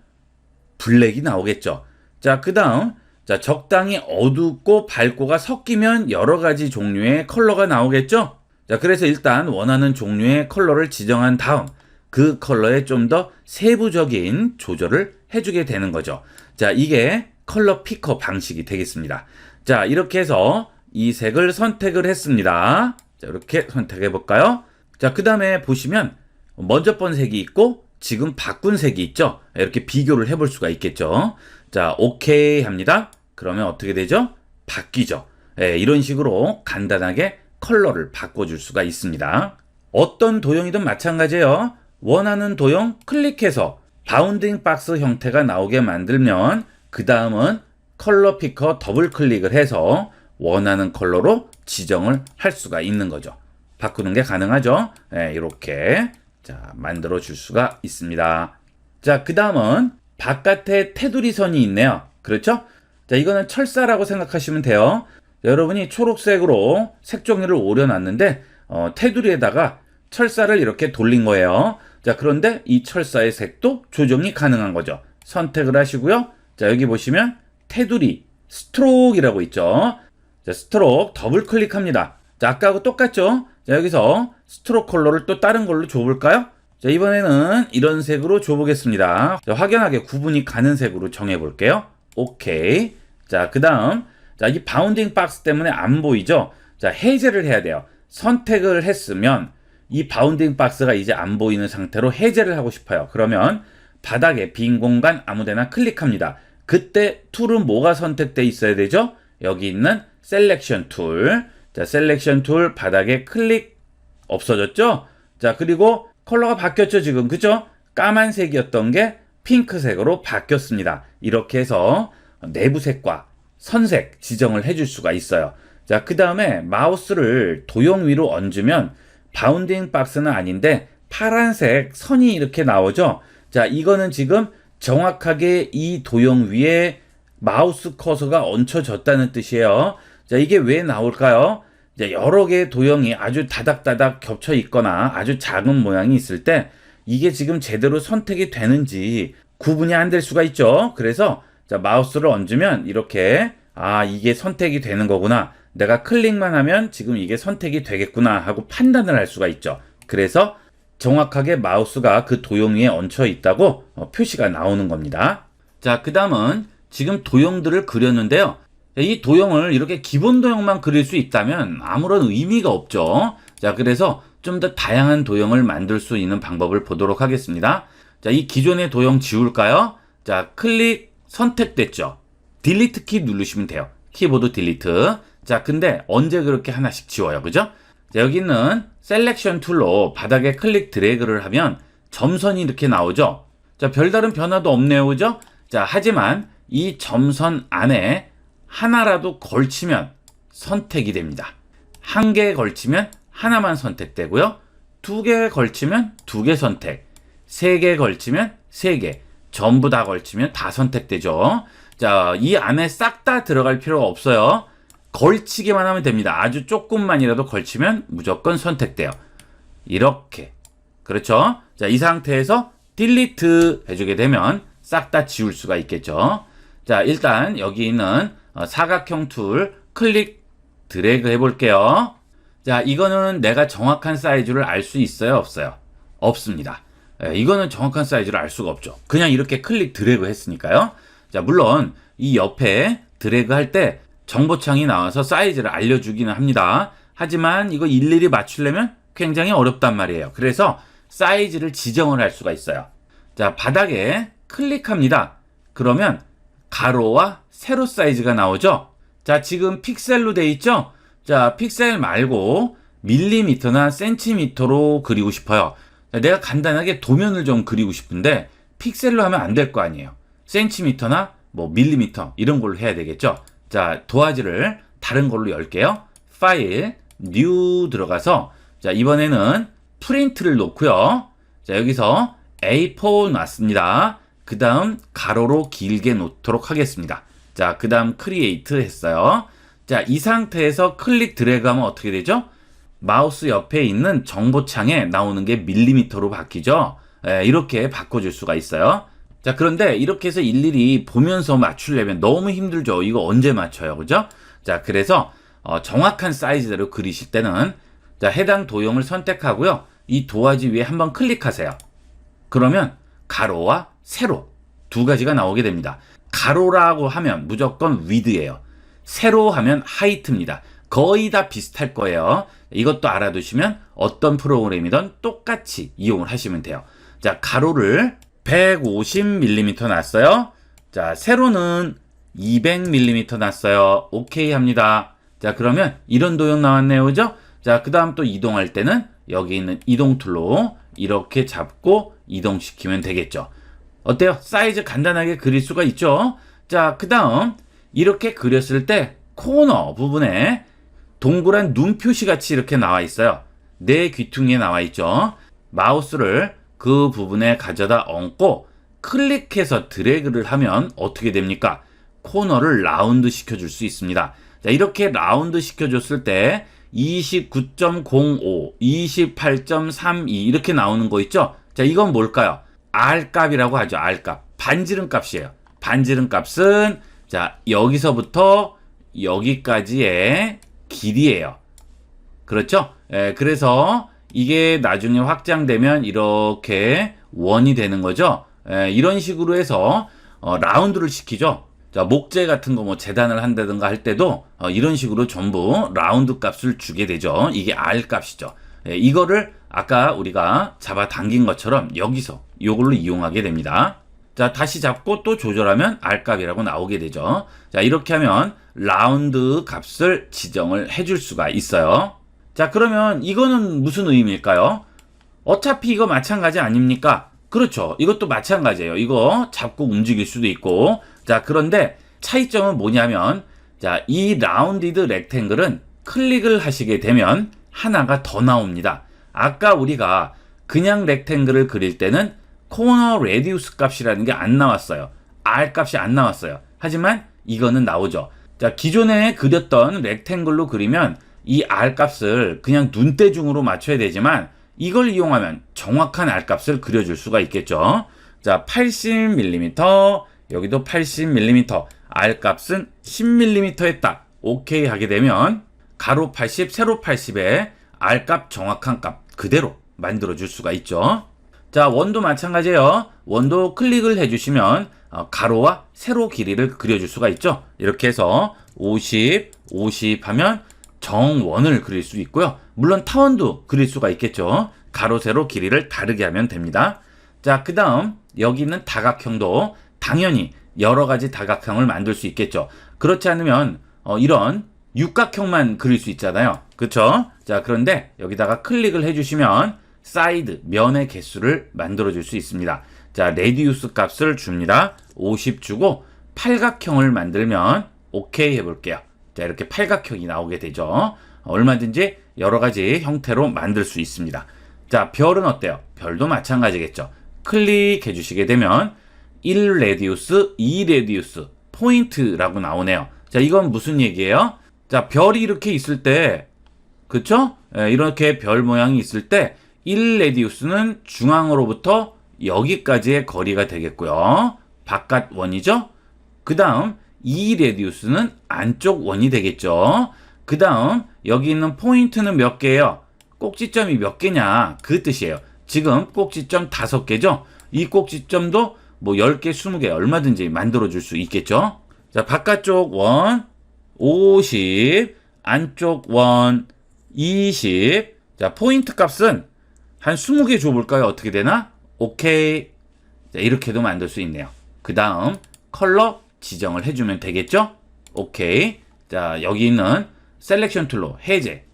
블랙이 나오겠죠. 자, 그 다음 자, 적당히 어둡고 밝고가 섞이면 여러 가지 종류의 컬러가 나오겠죠. 자, 그래서 일단 원하는 종류의 컬러를 지정한 다음 그 컬러에 좀 더 세부적인 조절을 해주게 되는 거죠. 자, 이게 컬러 피커 방식이 되겠습니다. 자, 이렇게 해서 이 색을 선택을 했습니다. 자, 이렇게 선택해 볼까요? 자, 그 다음에 보시면 먼저 본 색이 있고 지금 바꾼 색이 있죠. 이렇게 비교를 해볼 수가 있겠죠. 자, 오케이 합니다. 그러면 어떻게 되죠? 바뀌죠. 이런 식으로 간단하게 컬러를 바꿔줄 수가 있습니다. 어떤 도형이든 마찬가지예요. 원하는 도형 클릭해서 바운딩 박스 형태가 나오게 만들면 그 다음은 컬러 피커 더블 클릭을 해서 원하는 컬러로 지정을 할 수가 있는 거죠. 바꾸는 게 가능하죠. 이렇게 자 만들어 줄 수가 있습니다. 자, 그 다음은 바깥에 테두리 선이 있네요. 그렇죠? 자, 이거는 철사라고 생각하시면 돼요. 자, 여러분이 초록색으로 색종이를 오려놨는데 테두리에다가 철사를 이렇게 돌린 거예요. 자, 그런데 이 철사의 색도 조정이 가능한 거죠. 선택을 하시고요. 자, 여기 보시면 테두리 스트로크이라고 있죠. 자, 스트로크 더블 클릭합니다. 자, 아까하고 똑같죠? 자, 여기서 스트로크 컬러를 또 다른 걸로 줘볼까요? 자, 이번에는 이런 색으로 줘보겠습니다. 자, 확연하게 구분이 가는 색으로 정해볼게요. 오케이. 자, 그 다음, 자, 이 바운딩 박스 때문에 안 보이죠? 자, 해제를 해야 돼요. 선택을 했으면 이 바운딩 박스가 이제 안 보이는 상태로 해제를 하고 싶어요. 그러면 바닥에 빈 공간 아무데나 클릭합니다. 그때 툴은 뭐가 선택돼 있어야 되죠? 여기 있는 셀렉션 툴. 자, 셀렉션 툴 바닥에 클릭 없어졌죠? 자, 그리고 컬러가 바뀌었죠, 지금. 그죠? 까만색이었던 게 핑크색으로 바뀌었습니다. 이렇게 해서 내부색과 선색 지정을 해줄 수가 있어요. 자, 그 다음에 마우스를 도형 위로 얹으면 바운딩 박스는 아닌데 파란색 선이 이렇게 나오죠. 자, 이거는 지금 정확하게 이 도형 위에 마우스 커서가 얹혀졌다는 뜻이에요. 자, 이게 왜 나올까요? 이제 여러 개의 도형이 아주 다닥다닥 겹쳐 있거나 아주 작은 모양이 있을 때 이게 지금 제대로 선택이 되는지 구분이 안 될 수가 있죠. 그래서 자, 마우스를 얹으면 이렇게 이게 선택이 되는 거구나. 내가 클릭만 하면 지금 이게 선택이 되겠구나 하고 판단을 할 수가 있죠. 그래서 정확하게 마우스가 그 도형 위에 얹혀 있다고 표시가 나오는 겁니다. 자, 그 다음은 지금 도형들을 그렸는데요. 이 도형을 이렇게 기본 도형만 그릴 수 있다면 아무런 의미가 없죠. 자, 그래서 좀 더 다양한 도형을 만들 수 있는 방법을 보도록 하겠습니다. 자, 이 기존의 도형 지울까요? 자, 클릭 선택됐죠. 딜리트 키 누르시면 돼요. 키보드 딜리트. 자, 근데 언제 그렇게 하나씩 지워요, 그죠? 자, 여기 있는 셀렉션 툴로 바닥에 클릭 드래그를 하면 점선이 이렇게 나오죠. 자, 별다른 변화도 없네요, 그죠? 자, 하지만 이 점선 안에 하나라도 걸치면 선택이 됩니다. 한 개에 걸치면 하나만 선택되고요. 두 개에 걸치면 두 개 선택. 세 개에 걸치면 세 개. 전부 다 걸치면 다 선택되죠. 자, 이 안에 싹 다 들어갈 필요가 없어요. 걸치기만 하면 됩니다. 아주 조금만이라도 걸치면 무조건 선택돼요. 이렇게. 그렇죠? 자, 이 상태에서 딜리트 해주게 되면 싹 다 지울 수가 있겠죠. 자, 일단 여기 있는 사각형 툴 클릭 드래그 해볼게요. 자, 이거는 내가 정확한 사이즈를 알 수 있어요? 없어요? 없습니다. 이거는 정확한 사이즈를 알 수가 없죠. 그냥 이렇게 클릭 드래그 했으니까요. 자, 물론 이 옆에 드래그 할 때 정보창이 나와서 사이즈를 알려주기는 합니다. 하지만 이거 일일이 맞추려면 굉장히 어렵단 말이에요. 그래서 사이즈를 지정을 할 수가 있어요. 자, 바닥에 클릭합니다. 그러면 가로와 세로 사이즈가 나오죠. 자, 지금 픽셀로 돼 있죠. 자, 픽셀 말고 밀리미터나 센티미터로 그리고 싶어요. 자, 내가 간단하게 도면을 좀 그리고 싶은데 픽셀로 하면 안 될 거 아니에요. 센티미터나 뭐 밀리미터 이런 걸로 해야 되겠죠. 자, 도화지를 다른 걸로 열게요. 파일, 뉴 들어가서 자, 이번에는 프린트를 놓고요. 자, 여기서 A4 놨습니다. 그 다음 가로로 길게 놓도록 하겠습니다. 자, 그 다음 크리에이트 했어요. 자, 이 상태에서 클릭 드래그 하면 어떻게 되죠? 마우스 옆에 있는 정보창에 나오는 게 밀리미터로 바뀌죠. 이렇게 바꿔줄 수가 있어요. 자, 그런데 이렇게 해서 일일이 보면서 맞추려면 너무 힘들죠. 이거 언제 맞춰요, 그죠? 자, 그래서 정확한 사이즈대로 그리실 때는 자, 해당 도형을 선택하고요. 이 도화지 위에 한번 클릭하세요. 그러면 가로와 세로 두 가지가 나오게 됩니다. 가로라고 하면 무조건 width예요. 세로 하면 height입니다. 거의 다 비슷할 거예요. 이것도 알아두시면 어떤 프로그램이든 똑같이 이용을 하시면 돼요. 자, 가로를 150mm 놨어요. 자, 세로는 200mm 놨어요. 오케이 합니다. 자, 그러면 이런 도형 나왔네요. 그죠? 자, 그 다음 또 이동할 때는 여기 있는 이동 툴로 이렇게 잡고 이동시키면 되겠죠. 어때요? 사이즈 간단하게 그릴 수가 있죠? 자, 그 다음 이렇게 그렸을 때 코너 부분에 동그란 눈 표시 같이 이렇게 나와 있어요. 내 귀퉁이에 나와 있죠. 마우스를 그 부분에 가져다 얹고 클릭해서 드래그를 하면 어떻게 됩니까? 코너를 라운드 시켜줄 수 있습니다. 자, 이렇게 라운드 시켜줬을 때 29.05, 28.32 이렇게 나오는 거 있죠? 자, 이건 뭘까요? R값이라고 하죠. R값. 반지름 값이에요. 반지름 값은 자, 여기서부터 여기까지의 길이에요. 그렇죠? 그래서 이게 나중에 확장되면 이렇게 원이 되는 거죠. 이런 식으로 해서 라운드를 시키죠. 자, 목재 같은 거 뭐 재단을 한다든가 할 때도 이런 식으로 전부 라운드 값을 주게 되죠. 이게 R 값이죠. 이거를 아까 우리가 잡아 당긴 것처럼 여기서 이걸로 이용하게 됩니다. 자, 다시 잡고 또 조절하면 R 값이라고 나오게 되죠. 자, 이렇게 하면 라운드 값을 지정을 해줄 수가 있어요. 자, 그러면 이거는 무슨 의미일까요? 어차피 이거 마찬가지 아닙니까? 그렇죠. 이것도 마찬가지예요. 이거 잡고 움직일 수도 있고. 자, 그런데 차이점은 뭐냐면, 자, 이 라운디드 렉탱글은 클릭을 하시게 되면 하나가 더 나옵니다. 아까 우리가 그냥 렉탱글을 그릴 때는 코너 레디우스 값이라는 게 안 나왔어요. R 값이 안 나왔어요. 하지만 이거는 나오죠. 자, 기존에 그렸던 렉탱글로 그리면 이 R 값을 그냥 눈대중으로 맞춰야 되지만 이걸 이용하면 정확한 R 값을 그려줄 수가 있겠죠. 자, 80mm, 여기도 80mm, R 값은 10mm 했다. 오케이 하게 되면 가로 80, 세로 80에 R 값 정확한 값 그대로 만들어줄 수가 있죠. 자, 원도 마찬가지예요. 원도 클릭을 해주시면 가로와 세로 길이를 그려줄 수가 있죠. 이렇게 해서 50, 50 하면 정원을 그릴 수 있고요. 물론 타원도 그릴 수가 있겠죠. 가로, 세로 길이를 다르게 하면 됩니다. 자, 그 다음 여기 있는 다각형도 당연히 여러 가지 다각형을 만들 수 있겠죠. 그렇지 않으면 이런 육각형만 그릴 수 있잖아요. 그렇죠? 자, 그런데 여기다가 클릭을 해주시면 사이드, 면의 개수를 만들어 줄 수 있습니다. 자, 레디우스 값을 줍니다. 50 주고 팔각형을 만들면 오케이 해볼게요. 자, 이렇게 팔각형이 나오게 되죠. 얼마든지 여러 가지 형태로 만들 수 있습니다. 자, 별은 어때요? 별도 마찬가지겠죠. 클릭해 주시게 되면 1 레디우스, 2 레디우스, 포인트라고 나오네요. 자, 이건 무슨 얘기예요? 자, 별이 이렇게 있을 때, 그쵸? 이렇게 별 모양이 있을 때 1 레디우스는 중앙으로부터 여기까지의 거리가 되겠고요. 바깥 원이죠. 그 다음 2 레디우스는 안쪽 원이 되겠죠. 그 다음 여기 있는 포인트는 몇 개예요? 꼭지점이 몇 개냐 그 뜻이에요. 지금 꼭지점 5개죠. 이 꼭지점도 뭐 10개, 20개 얼마든지 만들어 줄 수 있겠죠. 자, 바깥쪽 원 50, 안쪽 원 20. 자, 포인트 값은 한 20개 줘볼까요? 어떻게 되나? 오케이. 자, 이렇게도 만들 수 있네요. 그 다음 컬러 지정을 해주면 되겠죠? 오케이. 자, 여기 있는 셀렉션 툴로 해제.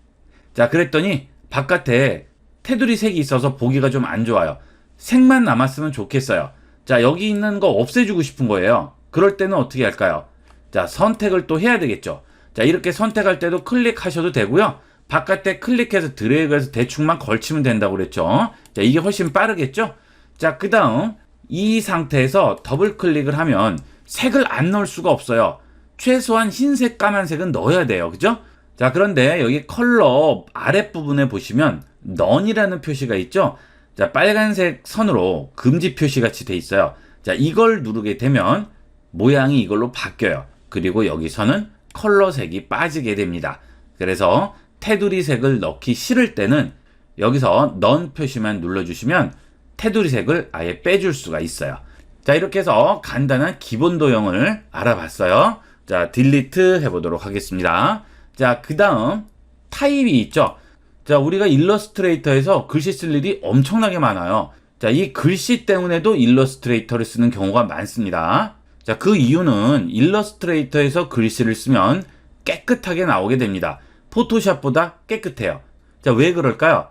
자, 그랬더니 바깥에 테두리 색이 있어서 보기가 좀 안 좋아요. 색만 남았으면 좋겠어요. 자, 여기 있는 거 없애주고 싶은 거예요. 그럴 때는 어떻게 할까요? 자, 선택을 또 해야 되겠죠. 자, 이렇게 선택할 때도 클릭하셔도 되고요. 바깥에 클릭해서 드래그해서 대충만 걸치면 된다고 그랬죠. 자, 이게 훨씬 빠르겠죠? 자, 그 다음 이 상태에서 더블 클릭을 하면 색을 안 넣을 수가 없어요. 최소한 흰색, 까만색은 넣어야 돼요. 그죠? 자, 그런데 여기 컬러 아랫부분에 보시면 None이라는 표시가 있죠? 자, 빨간색 선으로 금지 표시 같이 돼 있어요. 자, 이걸 누르게 되면 모양이 이걸로 바뀌어요. 그리고 여기서는 컬러 색이 빠지게 됩니다. 그래서 테두리 색을 넣기 싫을 때는 여기서 None 표시만 눌러주시면 테두리 색을 아예 빼줄 수가 있어요. 자, 이렇게 해서 간단한 기본 도형을 알아봤어요. 자, 딜리트 해보도록 하겠습니다. 자, 그 다음 타입이 있죠. 자, 우리가 일러스트레이터에서 글씨 쓸 일이 엄청나게 많아요. 자, 이 글씨 때문에도 일러스트레이터를 쓰는 경우가 많습니다. 자, 그 이유는 일러스트레이터에서 글씨를 쓰면 깨끗하게 나오게 됩니다. 포토샵보다 깨끗해요. 자, 왜 그럴까요?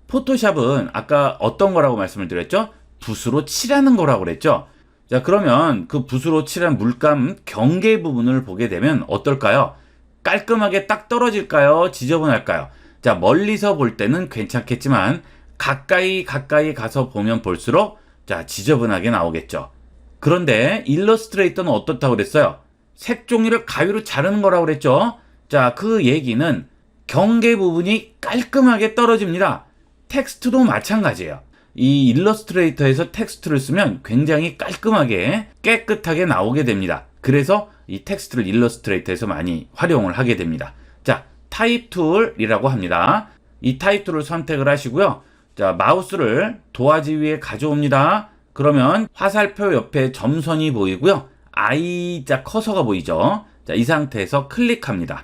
포토샵은 아까 어떤 거라고 말씀을 드렸죠? 붓으로 칠하는 거라고 그랬죠? 자, 그러면 그 붓으로 칠한 물감 경계 부분을 보게 되면 어떨까요? 깔끔하게 딱 떨어질까요? 지저분할까요? 자, 멀리서 볼 때는 괜찮겠지만 가까이 가서 보면 볼수록 자, 지저분하게 나오겠죠. 그런데 일러스트레이터는 어떻다고 그랬어요? 색 종이를 가위로 자르는 거라고 그랬죠? 자, 그 얘기는 경계 부분이 깔끔하게 떨어집니다. 텍스트도 마찬가지예요. 이 일러스트레이터에서 텍스트를 쓰면 굉장히 깔끔하게 깨끗하게 나오게 됩니다. 그래서 이 텍스트를 일러스트레이터에서 많이 활용을 하게 됩니다. 자, 타입 툴이라고 합니다. 이 타입 툴을 선택을 하시고요. 자, 마우스를 도화지 위에 가져옵니다. 그러면 화살표 옆에 점선이 보이고요. I자 커서가 보이죠. 자, 이 상태에서 클릭합니다.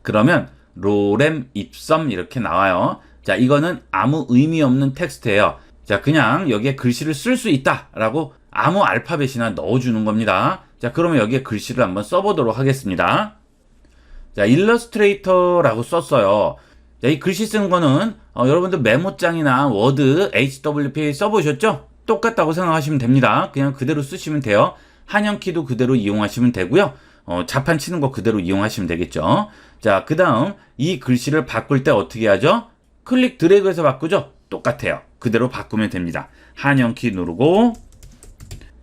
그러면 로렘 입섬 이렇게 나와요. 자, 이거는 아무 의미 없는 텍스트예요. 자, 그냥 여기에 글씨를 쓸 수 있다라고 아무 알파벳이나 넣어주는 겁니다. 자, 그러면 여기에 글씨를 한번 써보도록 하겠습니다. 자, 일러스트레이터라고 썼어요. 자, 이 글씨 쓰는 거는 여러분들 메모장이나 워드, HWP 써보셨죠? 똑같다고 생각하시면 됩니다. 그냥 그대로 쓰시면 돼요. 한영키도 그대로 이용하시면 되고요. 자판 치는 거 그대로 이용하시면 되겠죠. 자, 그 다음 이 글씨를 바꿀 때 어떻게 하죠? 클릭 드래그해서 바꾸죠? 똑같아요. 그대로 바꾸면 됩니다. 한영키 누르고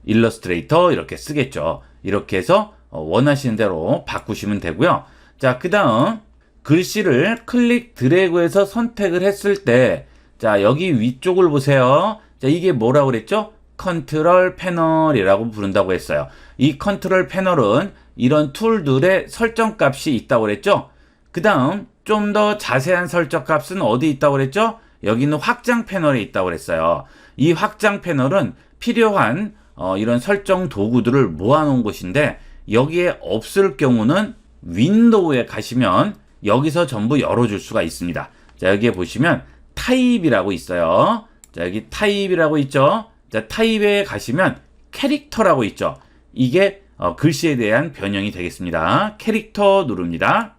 일러스트레이터 이렇게 쓰겠죠. 이렇게 해서 원하시는 대로 바꾸시면 되고요. 자, 그 다음 글씨를 클릭 드래그해서 선택을 했을 때 자, 여기 위쪽을 보세요. 자, 이게 뭐라고 그랬죠? 컨트롤 패널이라고 부른다고 했어요. 이 컨트롤 패널은 이런 툴들의 설정 값이 있다고 그랬죠? 그 다음 좀 더 자세한 설정 값은 어디 있다고 그랬죠? 여기는 확장 패널에 있다고 그랬어요. 이 확장 패널은 필요한 이런 설정 도구들을 모아놓은 곳인데 여기에 없을 경우는 윈도우에 가시면 여기서 전부 열어줄 수가 있습니다. 자, 여기에 보시면 타입이라고 있어요. 자, 여기 타입이라고 있죠. 자, 타입에 가시면 캐릭터라고 있죠. 이게 글씨에 대한 변형이 되겠습니다. 캐릭터 누릅니다.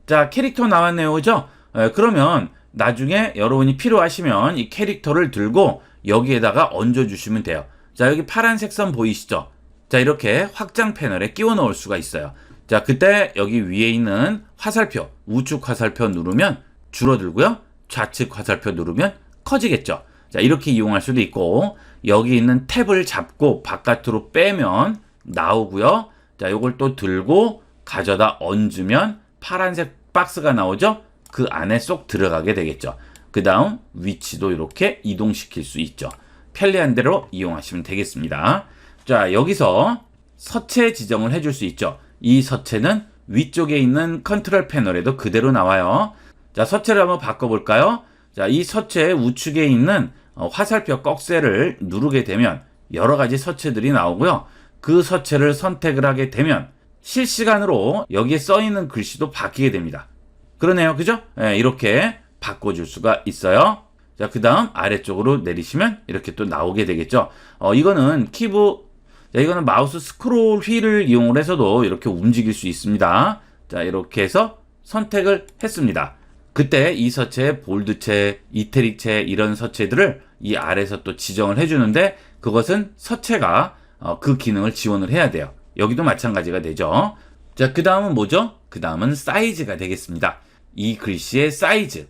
자, 캐릭터 나왔네요. 그죠? 그러면 나중에 여러분이 필요하시면 이 캐릭터를 들고 여기에다가 얹어주시면 돼요. 자, 여기 파란색 선 보이시죠? 자, 이렇게 확장 패널에 끼워 넣을 수가 있어요. 자, 그때 여기 위에 있는 화살표, 우측 화살표 누르면 줄어들고요. 좌측 화살표 누르면 커지겠죠. 자, 이렇게 이용할 수도 있고 여기 있는 탭을 잡고 바깥으로 빼면 나오고요. 자, 요걸 또 들고 가져다 얹으면 파란색 박스가 나오죠. 그 안에 쏙 들어가게 되겠죠. 그 다음 위치도 이렇게 이동시킬 수 있죠. 편리한 대로 이용하시면 되겠습니다. 자, 여기서 서체 지정을 해줄 수 있죠. 이 서체는 위쪽에 있는 컨트롤 패널에도 그대로 나와요. 자, 서체를 한번 바꿔볼까요? 자, 이 서체 우측에 있는 화살표 꺽쇠를 누르게 되면 여러 가지 서체들이 나오고요. 그 서체를 선택을 하게 되면 실시간으로 여기에 써 있는 글씨도 바뀌게 됩니다. 그러네요. 그죠? 네, 이렇게 바꿔줄 수가 있어요. 자, 그 다음 아래쪽으로 내리시면 이렇게 또 나오게 되겠죠. 이거는 이거는 마우스 스크롤 휠을 이용을 해서도 이렇게 움직일 수 있습니다. 자, 이렇게 해서 선택을 했습니다. 그때 이 서체, 볼드체, 이태릭체 이런 서체들을 이 아래에서 또 지정을 해주는데 그것은 서체가 그 기능을 지원을 해야 돼요. 여기도 마찬가지가 되죠. 자, 그 다음은 뭐죠? 그 다음은 사이즈가 되겠습니다. 이 글씨의 사이즈.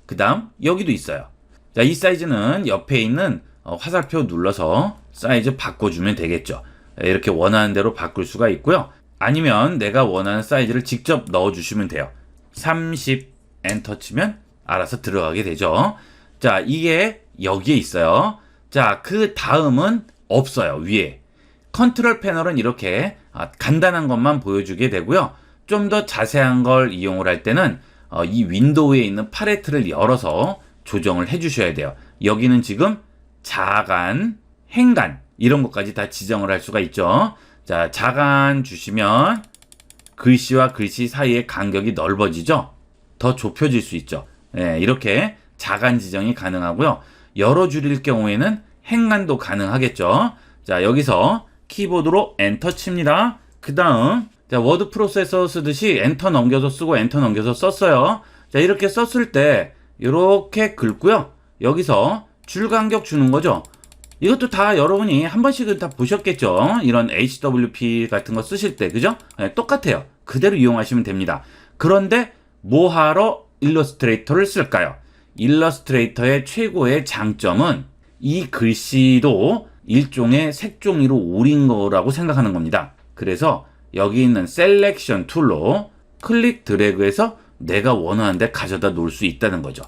그 다음 여기도 있어요. 자, 이 사이즈는 옆에 있는 화살표 눌러서 사이즈 바꿔주면 되겠죠. 이렇게 원하는 대로 바꿀 수가 있고요. 아니면 내가 원하는 사이즈를 직접 넣어주시면 돼요. 30 엔터 치면 알아서 들어가게 되죠. 자, 이게 여기에 있어요. 자, 그 다음은 없어요. 위에. 컨트롤 패널은 이렇게 간단한 것만 보여주게 되고요. 좀 더 자세한 걸 이용을 할 때는 이 윈도우에 있는 팔레트를 열어서 조정을 해 주셔야 돼요. 여기는 지금 자간, 행간 이런 것까지 다 지정을 할 수가 있죠. 자, 자간 주시면 글씨와 글씨 사이의 간격이 넓어지죠. 더 좁혀질 수 있죠. 예, 이렇게 자간 지정이 가능하고요. 여러 줄일 경우에는 행간도 가능하겠죠. 자, 여기서 키보드로 엔터 칩니다. 그 다음 자, 워드 프로세서 쓰듯이 엔터 넘겨서 쓰고 엔터 넘겨서 썼어요. 자, 이렇게 썼을 때 이렇게 긁고요. 여기서 줄 간격 주는 거죠. 이것도 다 여러분이 한 번씩은 다 보셨겠죠. 이런 HWP 같은 거 쓰실 때, 그죠? 네, 똑같아요. 그대로 이용하시면 됩니다. 그런데 뭐하러 일러스트레이터를 쓸까요? 일러스트레이터의 최고의 장점은 이 글씨도 일종의 색종이로 오린 거라고 생각하는 겁니다. 그래서 여기 있는 셀렉션 툴로 클릭 드래그해서 내가 원하는 데 가져다 놓을 수 있다는 거죠.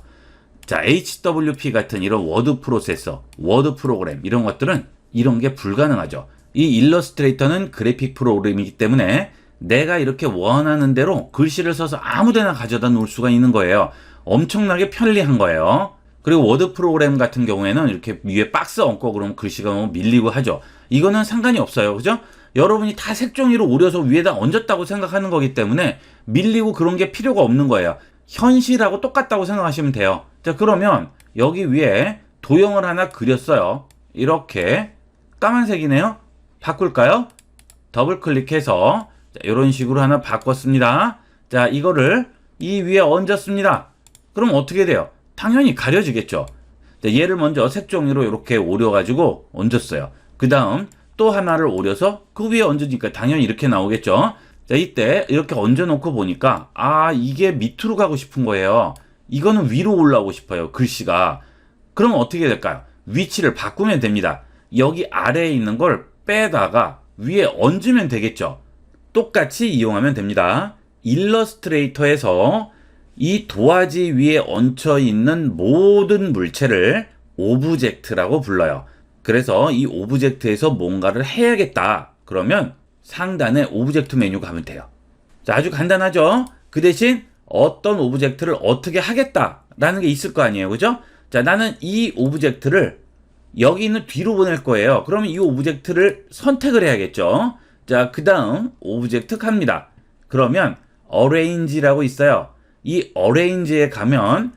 자, HWP 같은 이런 워드 프로세서, 워드 프로그램 이런 것들은 이런 게 불가능하죠. 이 일러스트레이터는 그래픽 프로그램이기 때문에 내가 이렇게 원하는 대로 글씨를 써서 아무 데나 가져다 놓을 수가 있는 거예요. 엄청나게 편리한 거예요. 그리고 워드 프로그램 같은 경우에는 이렇게 위에 박스 얹고 그러면 글씨가 너무 밀리고 하죠. 이거는 상관이 없어요. 그죠? 여러분이 다 색종이로 오려서 위에다 얹었다고 생각하는 거기 때문에 밀리고 그런 게 필요가 없는 거예요. 현실하고 똑같다고 생각하시면 돼요. 자, 그러면 여기 위에 도형을 하나 그렸어요. 이렇게 까만색이네요. 바꿀까요? 더블 클릭해서 자, 이런 식으로 하나 바꿨습니다. 자, 이거를 이 위에 얹었습니다. 그럼 어떻게 돼요? 당연히 가려지겠죠. 자, 얘를 먼저 색종이로 이렇게 오려가지고 얹었어요. 그 다음 또 하나를 오려서 그 위에 얹으니까 당연히 이렇게 나오겠죠. 자, 이때 이렇게 얹어놓고 보니까 아, 이게 밑으로 가고 싶은 거예요. 이거는 위로 올라오고 싶어요. 글씨가. 그럼 어떻게 될까요? 위치를 바꾸면 됩니다. 여기 아래에 있는 걸 빼다가 위에 얹으면 되겠죠. 똑같이 이용하면 됩니다. 일러스트레이터에서 이 도화지 위에 얹혀 있는 모든 물체를 오브젝트라고 불러요. 그래서 이 오브젝트에서 뭔가를 해야겠다. 그러면 상단에 오브젝트 메뉴 가면 돼요. 자, 아주 간단하죠? 그 대신 어떤 오브젝트를 어떻게 하겠다라는 게 있을 거 아니에요. 그죠? 자, 나는 이 오브젝트를 여기 있는 뒤로 보낼 거예요. 그러면 이 오브젝트를 선택을 해야겠죠. 자, 그 다음 오브젝트 갑니다. 그러면 Arrange라고 있어요. 이 Arrange에 가면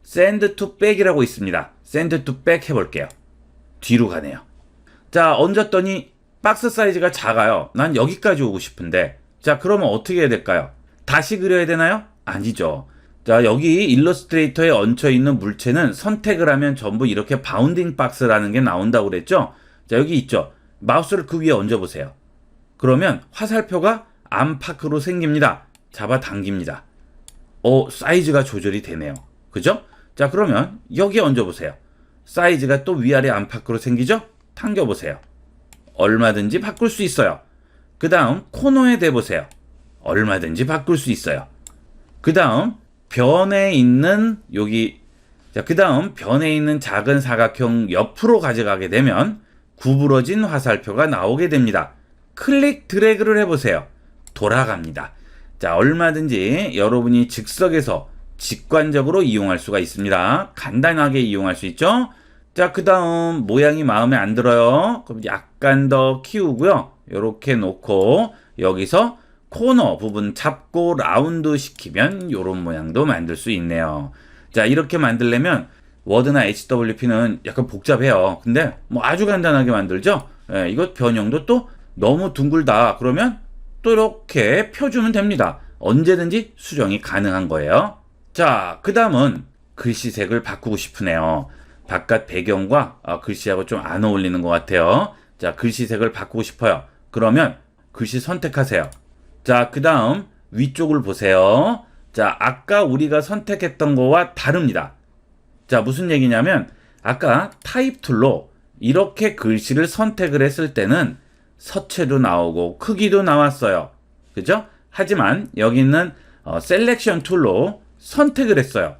Send to Back이라고 있습니다. Send to Back 해볼게요. 뒤로 가네요. 자, 얹었더니 박스 사이즈가 작아요. 난 여기까지 오고 싶은데 자, 그러면 어떻게 해야 될까요? 다시 그려야 되나요? 아니죠. 자, 여기 일러스트레이터에 얹혀 있는 물체는 선택을 하면 전부 이렇게 바운딩 박스라는 게 나온다고 그랬죠? 자, 여기 있죠. 마우스를 그 위에 얹어보세요. 그러면 화살표가 안팎으로 생깁니다. 잡아당깁니다. 사이즈가 조절이 되네요. 그죠? 자, 그러면 여기 얹어보세요. 사이즈가 또 위아래 안팎으로 생기죠? 당겨보세요. 얼마든지 바꿀 수 있어요. 그 다음 코너에 대보세요. 얼마든지 바꿀 수 있어요. 그 다음 변에 있는 여기 그 다음 변에 있는 작은 사각형 옆으로 가져가게 되면 구부러진 화살표가 나오게 됩니다. 클릭 드래그를 해보세요. 돌아갑니다. 자, 얼마든지 여러분이 즉석에서 직관적으로 이용할 수가 있습니다. 간단하게 이용할 수 있죠. 자, 그 다음 모양이 마음에 안 들어요. 그럼 약간 더 키우고요. 이렇게 놓고 여기서 코너 부분 잡고 라운드 시키면 이런 모양도 만들 수 있네요. 자, 이렇게 만들려면 워드나 HWP는 약간 복잡해요. 근데 뭐 아주 간단하게 만들죠. 예, 이것 변형도 또 너무 둥글다 그러면 또 이렇게 펴주면 됩니다. 언제든지 수정이 가능한 거예요. 자, 그 다음은 글씨색을 바꾸고 싶으네요. 바깥 배경과 글씨하고 좀 안 어울리는 것 같아요. 자, 글씨색을 바꾸고 싶어요. 그러면 글씨 선택하세요. 자, 그 다음 위쪽을 보세요. 자, 아까 우리가 선택했던 거와 다릅니다. 자, 무슨 얘기냐면 아까 타입 툴로 이렇게 글씨를 선택을 했을 때는 서체도 나오고 크기도 나왔어요. 그죠? 하지만 여기 있는 셀렉션 툴로 선택을 했어요.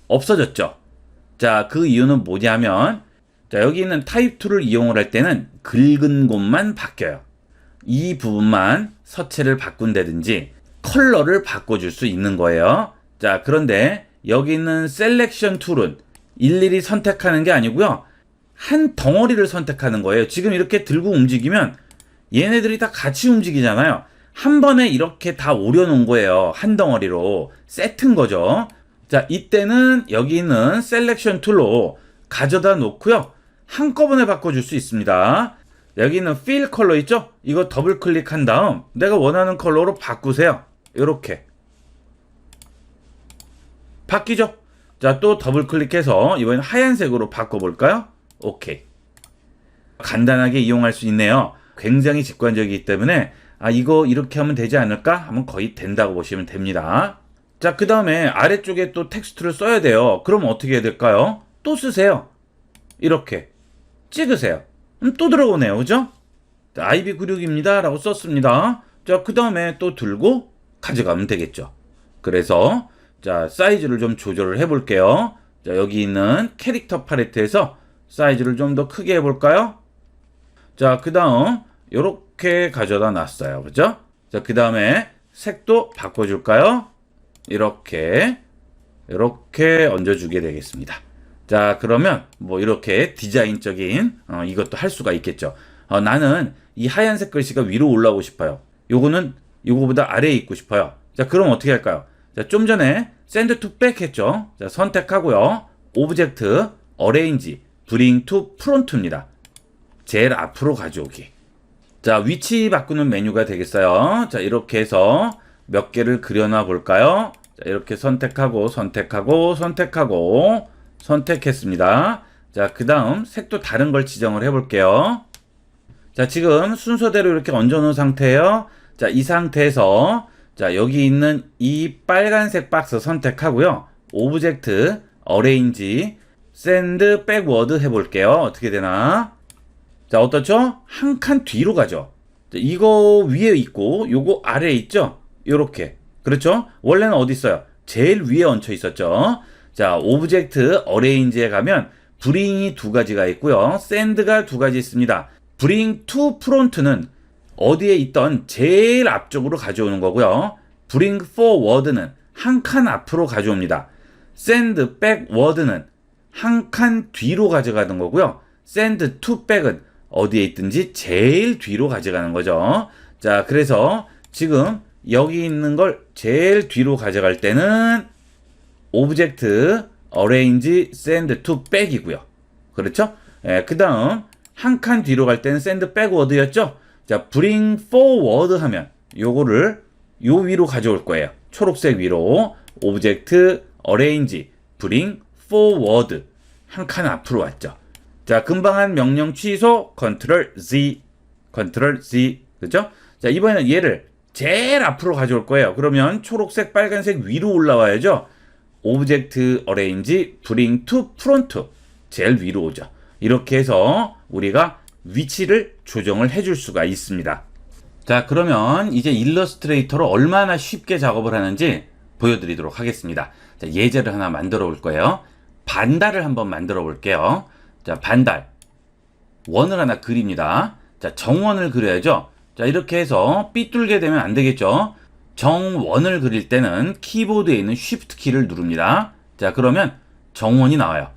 없어졌죠? 자, 그 이유는 뭐냐면 자, 여기 있는 타입 툴을 이용을 할 때는 긁은 곳만 바뀌어요. 이 부분만 서체를 바꾼다든지 컬러를 바꿔줄 수 있는 거예요. 자, 그런데 여기 있는 셀렉션 툴은 일일이 선택하는 게 아니고요. 한 덩어리를 선택하는 거예요. 지금 이렇게 들고 움직이면 얘네들이 다 같이 움직이잖아요. 한 번에 이렇게 다 오려놓은 거예요. 한 덩어리로 세트인 거죠. 자, 이때는 여기 있는 셀렉션 툴로 가져다 놓고요. 한꺼번에 바꿔줄 수 있습니다. 여기 있는 fill 컬러 있죠? 이거 더블 클릭한 다음 내가 원하는 컬러로 바꾸세요. 이렇게 바뀌죠? 자, 또 더블 클릭해서 이번엔 하얀색으로 바꿔볼까요? 오케이. 간단하게 이용할 수 있네요. 굉장히 직관적이기 때문에 이거 이렇게 하면 되지 않을까? 하면 거의 된다고 보시면 됩니다. 자, 그 다음에 아래쪽에 또 텍스트를 써야 돼요. 그럼 어떻게 해야 될까요? 또 쓰세요. 이렇게 찍으세요. 또 들어오네요. 그죠? IB96입니다 라고 썼습니다. 자, 그 다음에 또 들고 가져가면 되겠죠. 그래서 자, 사이즈를 좀 조절을 해 볼게요. 자, 여기 있는 캐릭터 팔레트에서 사이즈를 좀 더 크게 해볼까요? 자, 그 다음 요렇게 가져다 놨어요. 그죠? 자, 그 다음에 색도 바꿔줄까요? 이렇게 얹어주게 되겠습니다. 자, 그러면 뭐 이렇게 디자인적인 이것도 할 수가 있겠죠. 나는 이 하얀색 글씨가 위로 올라오고 싶어요. 요거는 요거보다 아래에 있고 싶어요. 자, 그럼 어떻게 할까요? 자, 좀 전에 send to back 했죠. 자, 선택하고요. 오브젝트, arrange, bring to front입니다. 제일 앞으로 가져오기. 자, 위치 바꾸는 메뉴가 되겠어요. 자, 이렇게 해서 몇 개를 그려놔 볼까요? 자, 이렇게 선택하고 선택했습니다. 자, 그 다음 색도 다른 걸 지정을 해 볼게요. 자, 지금 순서대로 이렇게 얹어 놓은 상태예요. 자, 이 상태에서 자, 여기 있는 이 빨간색 박스 선택하고요. 오브젝트, arrange, send backward 해볼게요. 어떻게 되나? 자, 어떻죠? 한 칸 뒤로 가죠. 자, 이거 위에 있고 요거 아래에 있죠? 요렇게. 그렇죠? 원래는 어디 있어요? 제일 위에 얹혀 있었죠. 자, 오브젝트, arrange에 가면 bring이 두 가지가 있고요. send가 두 가지 있습니다. bring to front는 어디에 있던 제일 앞쪽으로 가져오는 거고요. bring forward는 한 칸 앞으로 가져옵니다. send backward는 한 칸 뒤로 가져가는 거고요. send to back은 어디에 있든지 제일 뒤로 가져가는 거죠. 자, 그래서 지금 여기 있는 걸 제일 뒤로 가져갈 때는 오브젝트, arrange, send to back이고요. 그렇죠? 그 다음 한 칸 뒤로 갈 때는 send backward였죠? 자, bring forward 하면 요거를 요 위로 가져올 거예요. 초록색 위로 오브젝트, arrange, bring forward 한 칸 앞으로 왔죠. 자, 금방 한 명령 취소, Ctrl Z, 그죠? 자, 이번에는 얘를 제일 앞으로 가져올 거예요. 그러면 초록색, 빨간색 위로 올라와야죠. 오브젝트, arrange, bring to front, 제일 위로 오죠. 이렇게 해서 우리가 위치를 조정을 해줄 수가 있습니다. 자, 그러면 이제 일러스트레이터로 얼마나 쉽게 작업을 하는지 보여드리도록 하겠습니다. 자, 예제를 하나 만들어 볼 거예요. 반달을 한번 만들어 볼게요. 자, 반달. 원을 하나 그립니다. 자, 정원을 그려야죠. 자, 이렇게 해서 삐뚤게 되면 안 되겠죠. 정원을 그릴 때는 키보드에 있는 Shift 키를 누릅니다. 자, 그러면 정원이 나와요.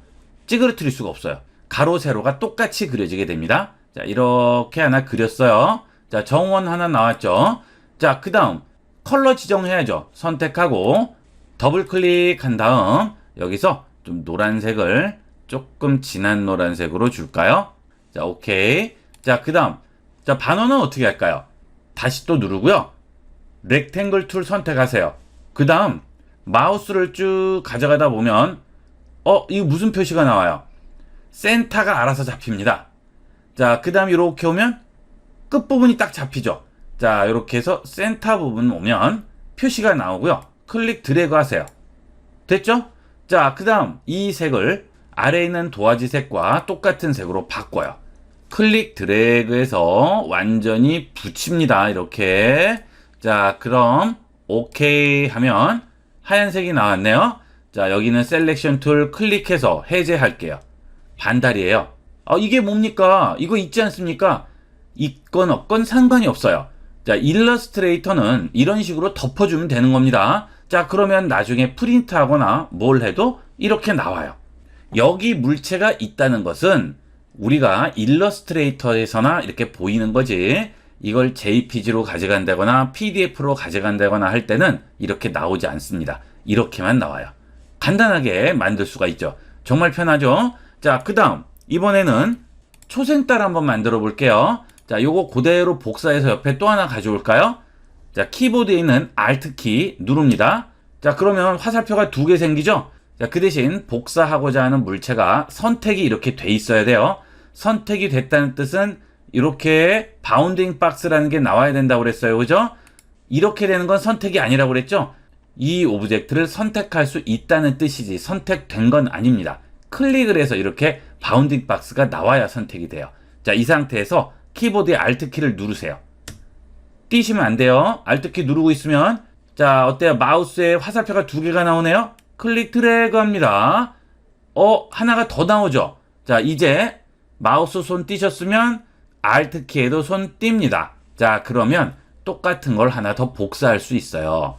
찌그러뜨릴 수가 없어요. 가로, 세로가 똑같이 그려지게 됩니다. 자, 이렇게 하나 그렸어요. 자, 정원 하나 나왔죠. 자, 그 다음 컬러 지정해야죠. 선택하고 더블 클릭한 다음 여기서 좀 노란색을 조금 진한 노란색으로 줄까요? 자, 오케이. 자, 그 다음 자, 반원은 어떻게 할까요? 다시 또 누르고요. 렉탱글 툴 선택하세요. 그 다음 마우스를 쭉 가져가다 보면 이거 무슨 표시가 나와요? 센터가 알아서 잡힙니다. 자, 그 다음 이렇게 오면 끝부분이 딱 잡히죠. 자, 이렇게 해서 센터 부분 오면 표시가 나오고요. 클릭 드래그 하세요. 됐죠? 자, 그 다음 이 색을 아래에 있는 도화지 색과 똑같은 색으로 바꿔요. 클릭 드래그해서 완전히 붙입니다. 이렇게. 자, 그럼 오케이 하면 하얀색이 나왔네요. 자, 여기는 셀렉션 툴 클릭해서 해제할게요. 반달이에요. 이게 뭡니까? 이거 있지 않습니까? 있건 없건 상관이 없어요. 자, 일러스트레이터는 이런 식으로 덮어주면 되는 겁니다. 자, 그러면 나중에 프린트하거나 뭘 해도 이렇게 나와요. 여기 물체가 있다는 것은 우리가 일러스트레이터에서나 이렇게 보이는 거지, 이걸 JPG로 가져간다거나 PDF로 가져간다거나 할 때는 이렇게 나오지 않습니다. 이렇게만 나와요. 간단하게 만들 수가 있죠. 정말 편하죠? 자, 그 다음 이번에는 초생딸 한번 만들어 볼게요. 자, 요거 그대로 복사해서 옆에 또 하나 가져올까요? 자, 키보드에 있는 Alt키 누릅니다. 자, 그러면 화살표가 두 개 생기죠? 자, 그 대신 복사하고자 하는 물체가 선택이 이렇게 돼 있어야 돼요. 선택이 됐다는 뜻은 이렇게 바운딩 박스라는 게 나와야 된다고 그랬어요. 그죠? 이렇게 되는 건 선택이 아니라고 그랬죠? 이 오브젝트를 선택할 수 있다는 뜻이지 선택된 건 아닙니다. 클릭을 해서 이렇게 바운딩 박스가 나와야 선택이 돼요. 자, 이 상태에서 키보드의 Alt키를 누르세요. 띄시면 안 돼요. Alt키 누르고 있으면, 자, 어때요? 마우스에 화살표가 두 개가 나오네요. 클릭 드래그 합니다. 하나가 더 나오죠? 자, 이제 마우스 손 띄셨으면 Alt키에도 손 띕니다. 자, 그러면 똑같은 걸 하나 더 복사할 수 있어요.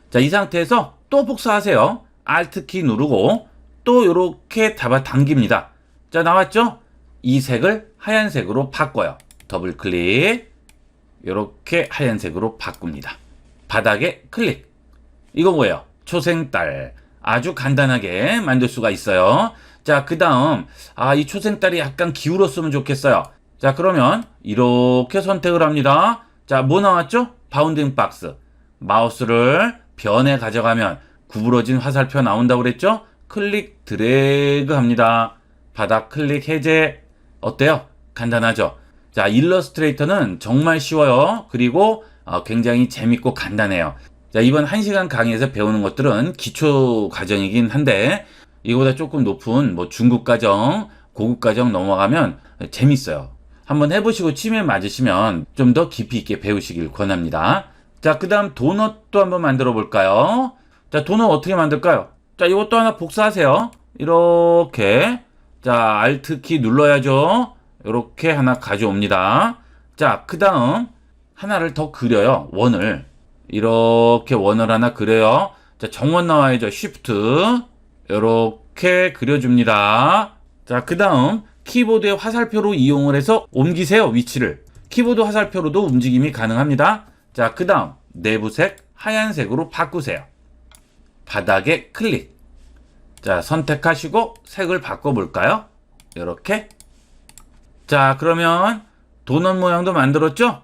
자, 이 상태에서 또 복사하세요. Alt키 누르고 또 이렇게 잡아당깁니다. 자, 나왔죠? 이 색을 하얀색으로 바꿔요. 더블 클릭. 이렇게 하얀색으로 바꿉니다. 바닥에 클릭. 이거 뭐예요? 초생딸. 아주 간단하게 만들 수가 있어요. 자, 그 다음 이 초생딸이 약간 기울었으면 좋겠어요. 자, 그러면 이렇게 선택을 합니다. 자, 뭐 나왔죠? 바운딩 박스. 마우스를 변에 가져가면 구부러진 화살표 나온다고 그랬죠? 클릭 드래그 합니다. 바닥 클릭 해제. 어때요? 간단하죠? 자, 일러스트레이터는 정말 쉬워요. 그리고 굉장히 재밌고 간단해요. 자, 이번 1시간 강의에서 배우는 것들은 기초 과정이긴 한데 이거보다 조금 높은 뭐 중급 과정, 고급 과정 넘어가면 재밌어요. 한번 해보시고 취미에 맞으시면 좀 더 깊이 있게 배우시길 권합니다. 자, 그 다음 도넛도 한번 만들어 볼까요? 자, 도넛 어떻게 만들까요? 자, 이것도 하나 복사하세요. 이렇게. 자, Alt키 눌러야죠. 이렇게 하나 가져옵니다. 자, 그 다음 하나를 더 그려요. 원을. 이렇게 원을 하나 그려요. 자, 정원 나와야죠. Shift. 이렇게 그려줍니다. 자, 그 다음 키보드의 화살표로 이용을 해서 옮기세요. 위치를. 키보드 화살표로도 움직임이 가능합니다. 자, 그 다음 내부색 하얀색으로 바꾸세요. 바닥에 클릭. 자, 선택하시고 색을 바꿔볼까요? 이렇게. 자, 그러면 도넛 모양도 만들었죠?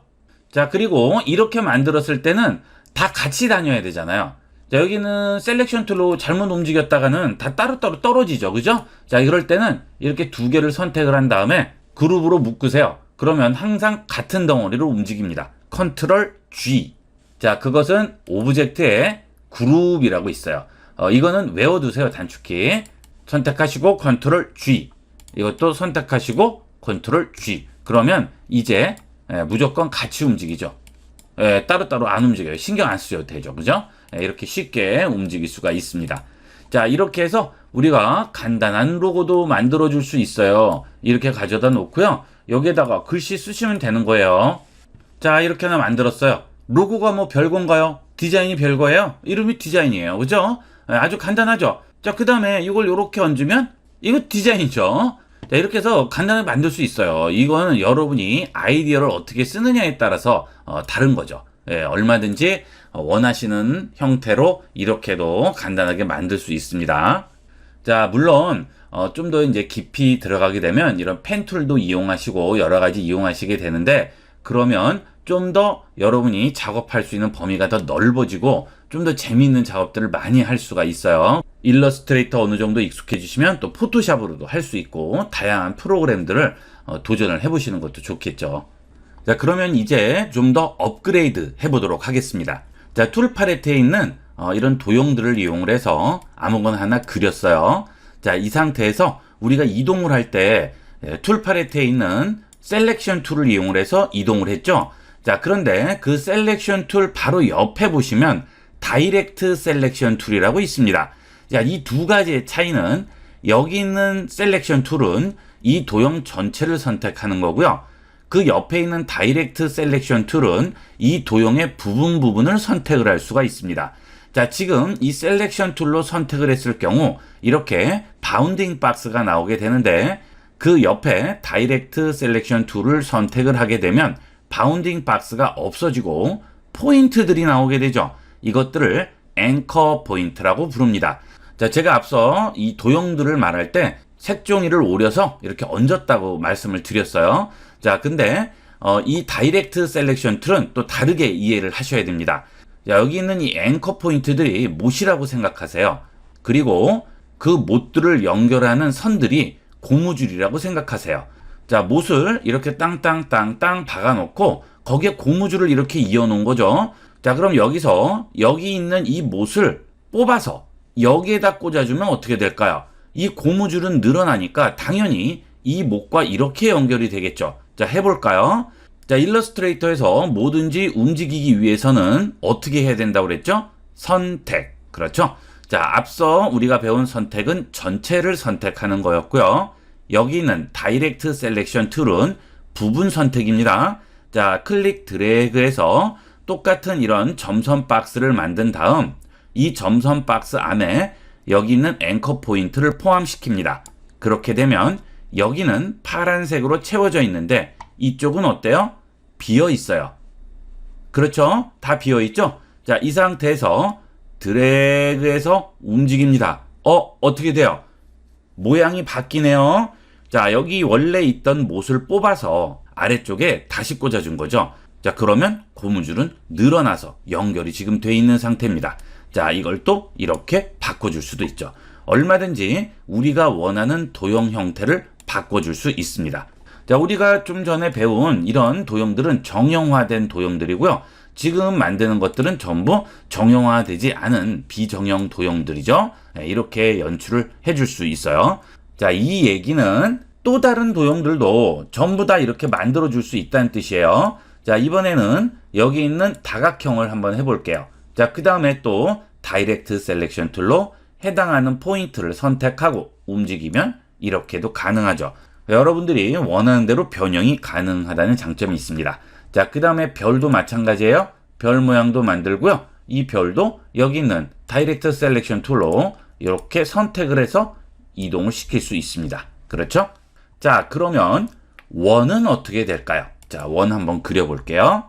자, 그리고 이렇게 만들었을 때는 다 같이 다녀야 되잖아요. 자, 여기는 셀렉션 툴로 잘못 움직였다가는 다 따로따로 떨어지죠. 그죠? 자, 이럴 때는 이렇게 두 개를 선택을 한 다음에 그룹으로 묶으세요. 그러면 항상 같은 덩어리로 움직입니다. 컨트롤 G. 자, 그것은 오브젝트의 그룹이라고 있어요. 이거는 외워두세요. 단축키. 선택하시고 컨트롤 G. 이것도 선택하시고 컨트롤 G. 그러면 이제 무조건 같이 움직이죠. 따로따로 안 움직여요. 신경 안 쓰셔도 되죠. 그죠? 이렇게 쉽게 움직일 수가 있습니다. 자, 이렇게 해서 우리가 간단한 로고도 만들어 줄 수 있어요. 이렇게 가져다 놓고요. 여기에다가 글씨 쓰시면 되는 거예요. 자, 이렇게 하나 만들었어요. 로고가 뭐 별건가요? 디자인이 별거예요? 이름이 디자인이에요. 그죠? 아주 간단하죠? 자, 그 다음에 이걸 이렇게 얹으면 이거 디자인이죠. 자, 이렇게 해서 간단하게 만들 수 있어요. 이거는 여러분이 아이디어를 어떻게 쓰느냐에 따라서 다른 거죠. 얼마든지 원하시는 형태로 이렇게도 간단하게 만들 수 있습니다. 자, 물론 좀 더 이제 깊이 들어가게 되면 이런 펜 툴도 이용하시고 여러 가지 이용하시게 되는데, 그러면 좀 더 여러분이 작업할 수 있는 범위가 더 넓어지고 좀 더 재미있는 작업들을 많이 할 수가 있어요. 일러스트레이터 어느 정도 익숙해지시면 또 포토샵으로도 할 수 있고 다양한 프로그램들을 도전을 해보시는 것도 좋겠죠. 자, 그러면 이제 좀 더 업그레이드 해보도록 하겠습니다. 자, 툴 팔레트에 있는 이런 도형들을 이용을 해서 아무거나 하나 그렸어요. 자, 이 상태에서 우리가 이동을 할 때 툴 팔레트에 있는 셀렉션 툴을 이용을 해서 이동을 했죠. 자, 그런데 그 셀렉션 툴 바로 옆에 보시면 다이렉트 셀렉션 툴이라고 있습니다. 자, 이 두 가지의 차이는 여기 있는 셀렉션 툴은 이 도형 전체를 선택하는 거고요. 그 옆에 있는 다이렉트 셀렉션 툴은 이 도형의 부분을 선택을 할 수가 있습니다. 자, 지금 이 셀렉션 툴로 선택을 했을 경우 이렇게 바운딩 박스가 나오게 되는데, 그 옆에 다이렉트 셀렉션 툴을 선택을 하게 되면 바운딩 박스가 없어지고 포인트들이 나오게 되죠. 이것들을 앵커 포인트라고 부릅니다. 자, 제가 앞서 이 도형들을 말할 때 색종이를 오려서 이렇게 얹었다고 말씀을 드렸어요. 자, 근데 이 다이렉트 셀렉션 툴은 또 다르게 이해를 하셔야 됩니다. 자, 여기 있는 이 앵커 포인트들이 못이라고 생각하세요. 그리고 그 못들을 연결하는 선들이 고무줄이라고 생각하세요. 자, 못을 이렇게 땅땅땅땅 박아놓고 거기에 고무줄을 이렇게 이어놓은 거죠. 자, 그럼 여기서 여기 있는 이 못을 뽑아서 여기에다 꽂아주면 어떻게 될까요? 이 고무줄은 늘어나니까 당연히 이 못과 이렇게 연결이 되겠죠. 자, 해볼까요? 자, 일러스트레이터에서 뭐든지 움직이기 위해서는 어떻게 해야 된다고 그랬죠? 선택. 그렇죠? 자, 앞서 우리가 배운 선택은 전체를 선택하는 거였고요. 여기는 다이렉트 셀렉션 툴은 부분 선택입니다. 자, 클릭 드래그해서 똑같은 이런 점선 박스를 만든 다음 이 점선 박스 안에 여기 있는 앵커 포인트를 포함시킵니다. 그렇게 되면 여기는 파란색으로 채워져 있는데 이쪽은 어때요? 비어 있어요. 그렇죠? 다 비어 있죠? 자, 이 상태에서 드래그해서 움직입니다. 어떻게 돼요? 모양이 바뀌네요. 자, 여기 원래 있던 못을 뽑아서 아래쪽에 다시 꽂아준 거죠. 자, 그러면 고무줄은 늘어나서 연결이 지금 돼 있는 상태입니다. 자, 이걸 또 이렇게 바꿔줄 수도 있죠. 얼마든지 우리가 원하는 도형 형태를 바꿔줄 수 있습니다. 자, 우리가 좀 전에 배운 이런 도형들은 정형화된 도형들이고요. 지금 만드는 것들은 전부 정형화되지 않은 비정형 도형들이죠. 이렇게 연출을 해줄 수 있어요. 자, 이 얘기는 또 다른 도형들도 전부 다 이렇게 만들어줄 수 있다는 뜻이에요. 자, 이번에는 여기 있는 다각형을 한번 해볼게요. 자, 그 다음에 또 다이렉트 셀렉션 툴로 해당하는 포인트를 선택하고 움직이면 이렇게도 가능하죠. 여러분들이 원하는 대로 변형이 가능하다는 장점이 있습니다. 자, 그 다음에 별도 마찬가지예요. 별 모양도 만들고요. 이 별도 여기 있는 다이렉트 셀렉션 툴로 이렇게 선택을 해서 이동을 시킬 수 있습니다. 그렇죠? 자, 그러면 원은 어떻게 될까요? 자, 원 한번 그려볼게요.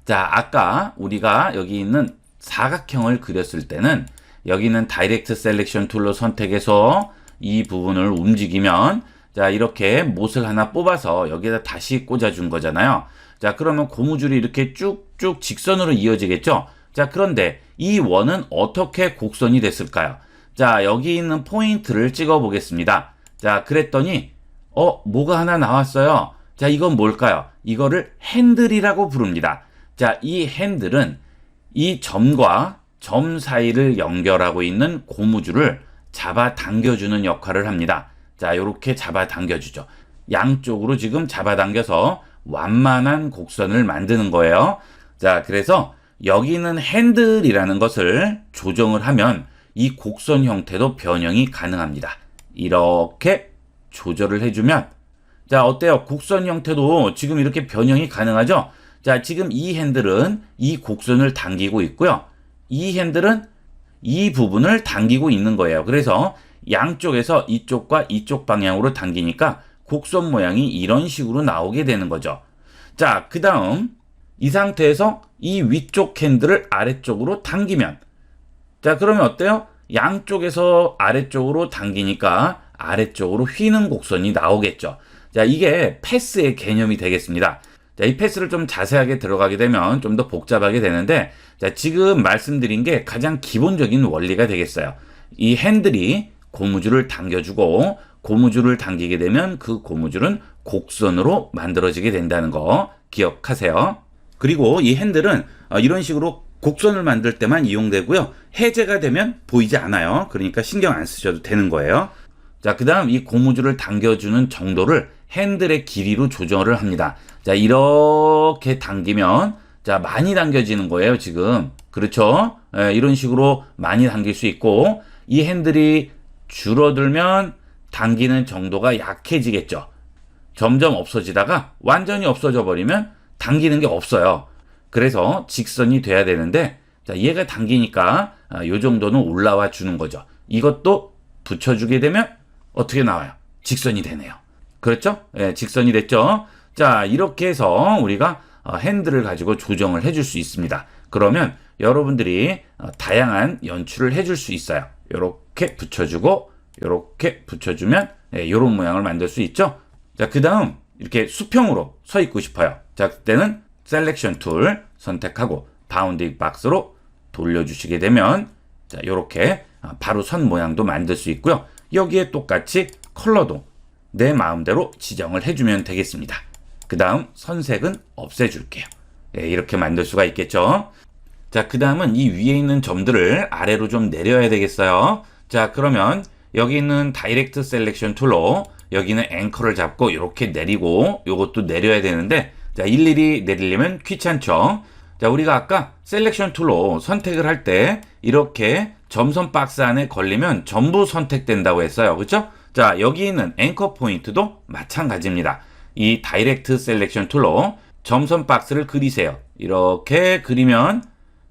자, 아까 우리가 여기 있는 사각형을 그렸을 때는 여기는 다이렉트 셀렉션 툴로 선택해서 이 부분을 움직이면 자, 이렇게 못을 하나 뽑아서 여기에다 다시 꽂아준 거잖아요. 자, 그러면 고무줄이 이렇게 쭉쭉 직선으로 이어지겠죠? 자, 그런데 이 원은 어떻게 곡선이 됐을까요? 자, 여기 있는 포인트를 찍어 보겠습니다. 자, 그랬더니 뭐가 하나 나왔어요. 자, 이건 뭘까요? 이거를 핸들이라고 부릅니다. 자, 이 핸들은 이 점과 점 사이를 연결하고 있는 고무줄을 잡아 당겨주는 역할을 합니다. 자, 이렇게 잡아 당겨주죠. 양쪽으로 지금 잡아 당겨서 완만한 곡선을 만드는 거예요. 자, 그래서 여기 있는 핸들이라는 것을 조정을 하면 이 곡선 형태도 변형이 가능합니다. 이렇게 조절을 해주면 자, 어때요? 곡선 형태도 지금 이렇게 변형이 가능하죠? 자, 지금 이 핸들은 이 곡선을 당기고 있고요. 이 핸들은 이 부분을 당기고 있는 거예요. 그래서 양쪽에서 이쪽과 이쪽 방향으로 당기니까 곡선 모양이 이런 식으로 나오게 되는 거죠. 자, 그 다음 이 상태에서 이 위쪽 핸들을 아래쪽으로 당기면 자, 그러면 어때요? 양쪽에서 아래쪽으로 당기니까 아래쪽으로 휘는 곡선이 나오겠죠. 자, 이게 패스의 개념이 되겠습니다. 자, 이 패스를 좀 자세하게 들어가게 되면 좀 더 복잡하게 되는데 자, 지금 말씀드린 게 가장 기본적인 원리가 되겠어요. 이 핸들이 고무줄을 당겨주고 고무줄을 당기게 되면 그 고무줄은 곡선으로 만들어지게 된다는 거 기억하세요. 그리고 이 핸들은 이런 식으로 곡선을 만들 때만 이용되고요. 해제가 되면 보이지 않아요. 그러니까 신경 안 쓰셔도 되는 거예요. 자, 그 다음 이 고무줄을 당겨주는 정도를 핸들의 길이로 조절을 합니다. 자, 이렇게 당기면 자, 많이 당겨지는 거예요, 지금. 그렇죠? 이런 식으로 많이 당길 수 있고 이 핸들이 줄어들면 당기는 정도가 약해지겠죠. 점점 없어지다가 완전히 없어져 버리면 당기는 게 없어요. 그래서 직선이 돼야 되는데 자, 얘가 당기니까 요 정도는 올라와 주는 거죠. 이것도 붙여주게 되면 어떻게 나와요? 직선이 되네요. 그렇죠? 예, 직선이 됐죠? 자, 이렇게 해서 우리가 핸들을 가지고 조정을 해줄 수 있습니다. 그러면 여러분들이 다양한 연출을 해줄 수 있어요. 이렇게 붙여주고 이렇게 붙여주면 이런 모양을 만들 수 있죠. 자, 그 다음 이렇게 수평으로 서 있고 싶어요. 자, 그때는 셀렉션 툴 선택하고 바운딩 박스로 돌려주시게 되면 자, 이렇게 바로 선 모양도 만들 수 있고요. 여기에 똑같이 컬러도 내 마음대로 지정을 해주면 되겠습니다. 그 다음 선색은 없애줄게요. 이렇게 만들 수가 있겠죠. 자, 그 다음은 이 위에 있는 점들을 아래로 좀 내려야 되겠어요. 자, 그러면 여기 있는 다이렉트 셀렉션 툴로 여기는 앵커를 잡고 이렇게 내리고 요것도 내려야 되는데 자, 일일이 내리려면 귀찮죠. 자, 우리가 아까 셀렉션 툴로 선택을 할 때 이렇게 점선 박스 안에 걸리면 전부 선택된다고 했어요. 그렇죠? 자, 여기 있는 앵커 포인트도 마찬가지입니다. 이 다이렉트 셀렉션 툴로 점선 박스를 그리세요. 이렇게 그리면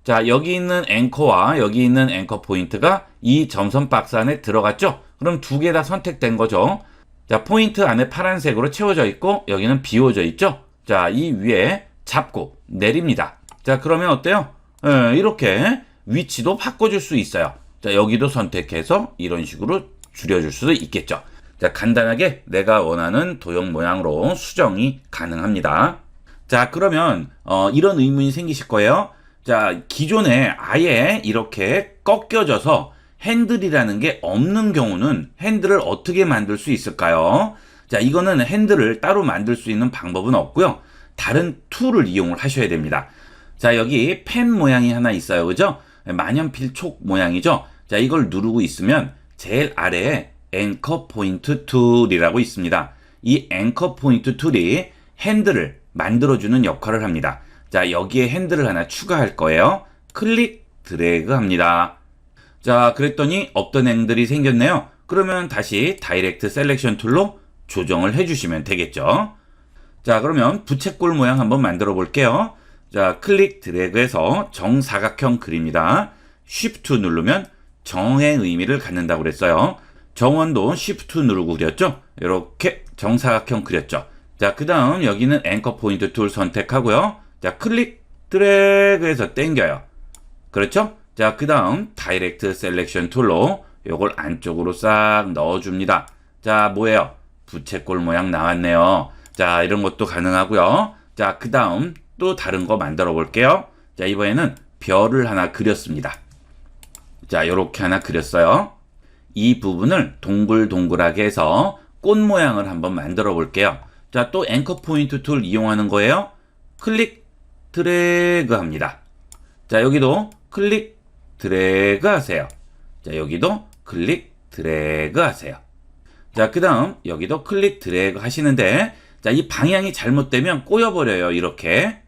자, 여기 있는 앵커와 여기 있는 앵커 포인트가 이 점선 박스 안에 들어갔죠? 그럼 두 개 다 선택된 거죠. 자, 포인트 안에 파란색으로 채워져 있고 여기는 비워져 있죠? 자, 이 위에 잡고 내립니다. 자, 그러면 어때요? 이렇게 위치도 바꿔줄 수 있어요. 자, 여기도 선택해서 이런 식으로 줄여줄 수도 있겠죠. 자, 간단하게 내가 원하는 도형 모양으로 수정이 가능합니다. 자, 그러면 이런 의문이 생기실 거예요. 자, 기존에 아예 이렇게 꺾여져서 핸들이라는 게 없는 경우는 핸들을 어떻게 만들 수 있을까요? 자, 이거는 핸들을 따로 만들 수 있는 방법은 없고요. 다른 툴을 이용을 하셔야 됩니다. 자, 여기 펜 모양이 하나 있어요. 그죠? 만연필촉 모양이죠? 자, 이걸 누르고 있으면 제일 아래에 앵커 포인트 툴이라고 있습니다. 이 앵커 포인트 툴이 핸들을 만들어주는 역할을 합니다. 자, 여기에 핸들을 하나 추가할 거예요. 클릭, 드래그 합니다. 자, 그랬더니 없던 핸들이 생겼네요. 그러면 다시 다이렉트 셀렉션 툴로 조정을 해주시면 되겠죠. 자, 그러면 부채꼴 모양 한번 만들어 볼게요. 자, 클릭, 드래그해서 정사각형 그립니다. 쉬프트 누르면 정의 의미를 갖는다고 그랬어요. 정원도 쉬프트 누르고 그렸죠? 이렇게 정사각형 그렸죠. 자, 그 다음 여기는 앵커 포인트 툴 선택하고요. 자, 클릭, 드래그해서 당겨요. 그렇죠? 자, 그 다음 다이렉트 셀렉션 툴로 요걸 안쪽으로 싹 넣어줍니다. 자, 뭐예요? 부채꼴 모양 나왔네요. 자, 이런 것도 가능하고요. 자, 그 다음 또 다른 거 만들어 볼게요. 자, 이번에는 별을 하나 그렸습니다. 자, 요렇게 하나 그렸어요. 이 부분을 동글동글하게 해서 꽃 모양을 한번 만들어 볼게요. 자, 또 앵커 포인트 툴 이용하는 거예요. 클릭, 드래그 합니다. 자, 여기도 클릭, 드래그 하세요. 자, 여기도 클릭, 드래그 하세요. 자, 그 다음 여기도 클릭, 드래그 하시는데 자, 이 방향이 잘못되면 꼬여버려요. 이렇게.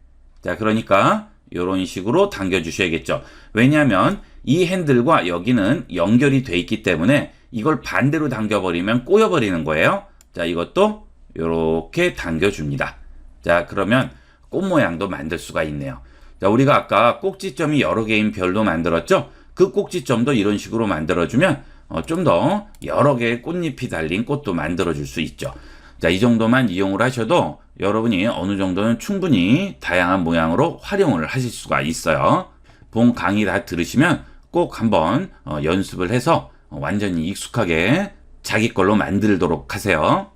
자, 그러니까 이런 식으로 당겨 주셔야겠죠. 왜냐하면 이 핸들과 여기는 연결이 돼 있기 때문에 이걸 반대로 당겨버리면 꼬여버리는 거예요. 자, 이것도 이렇게 당겨줍니다. 자, 그러면 꽃 모양도 만들 수가 있네요. 자, 우리가 아까 꼭지점이 여러 개인 별도 만들었죠? 그 꼭지점도 이런 식으로 만들어주면 좀 더 여러 개의 꽃잎이 달린 꽃도 만들어줄 수 있죠. 자, 이 정도만 이용을 하셔도 여러분이 어느 정도는 충분히 다양한 모양으로 활용을 하실 수가 있어요. 본 강의 다 들으시면 꼭 한번 연습을 해서 완전히 익숙하게 자기 걸로 만들도록 하세요.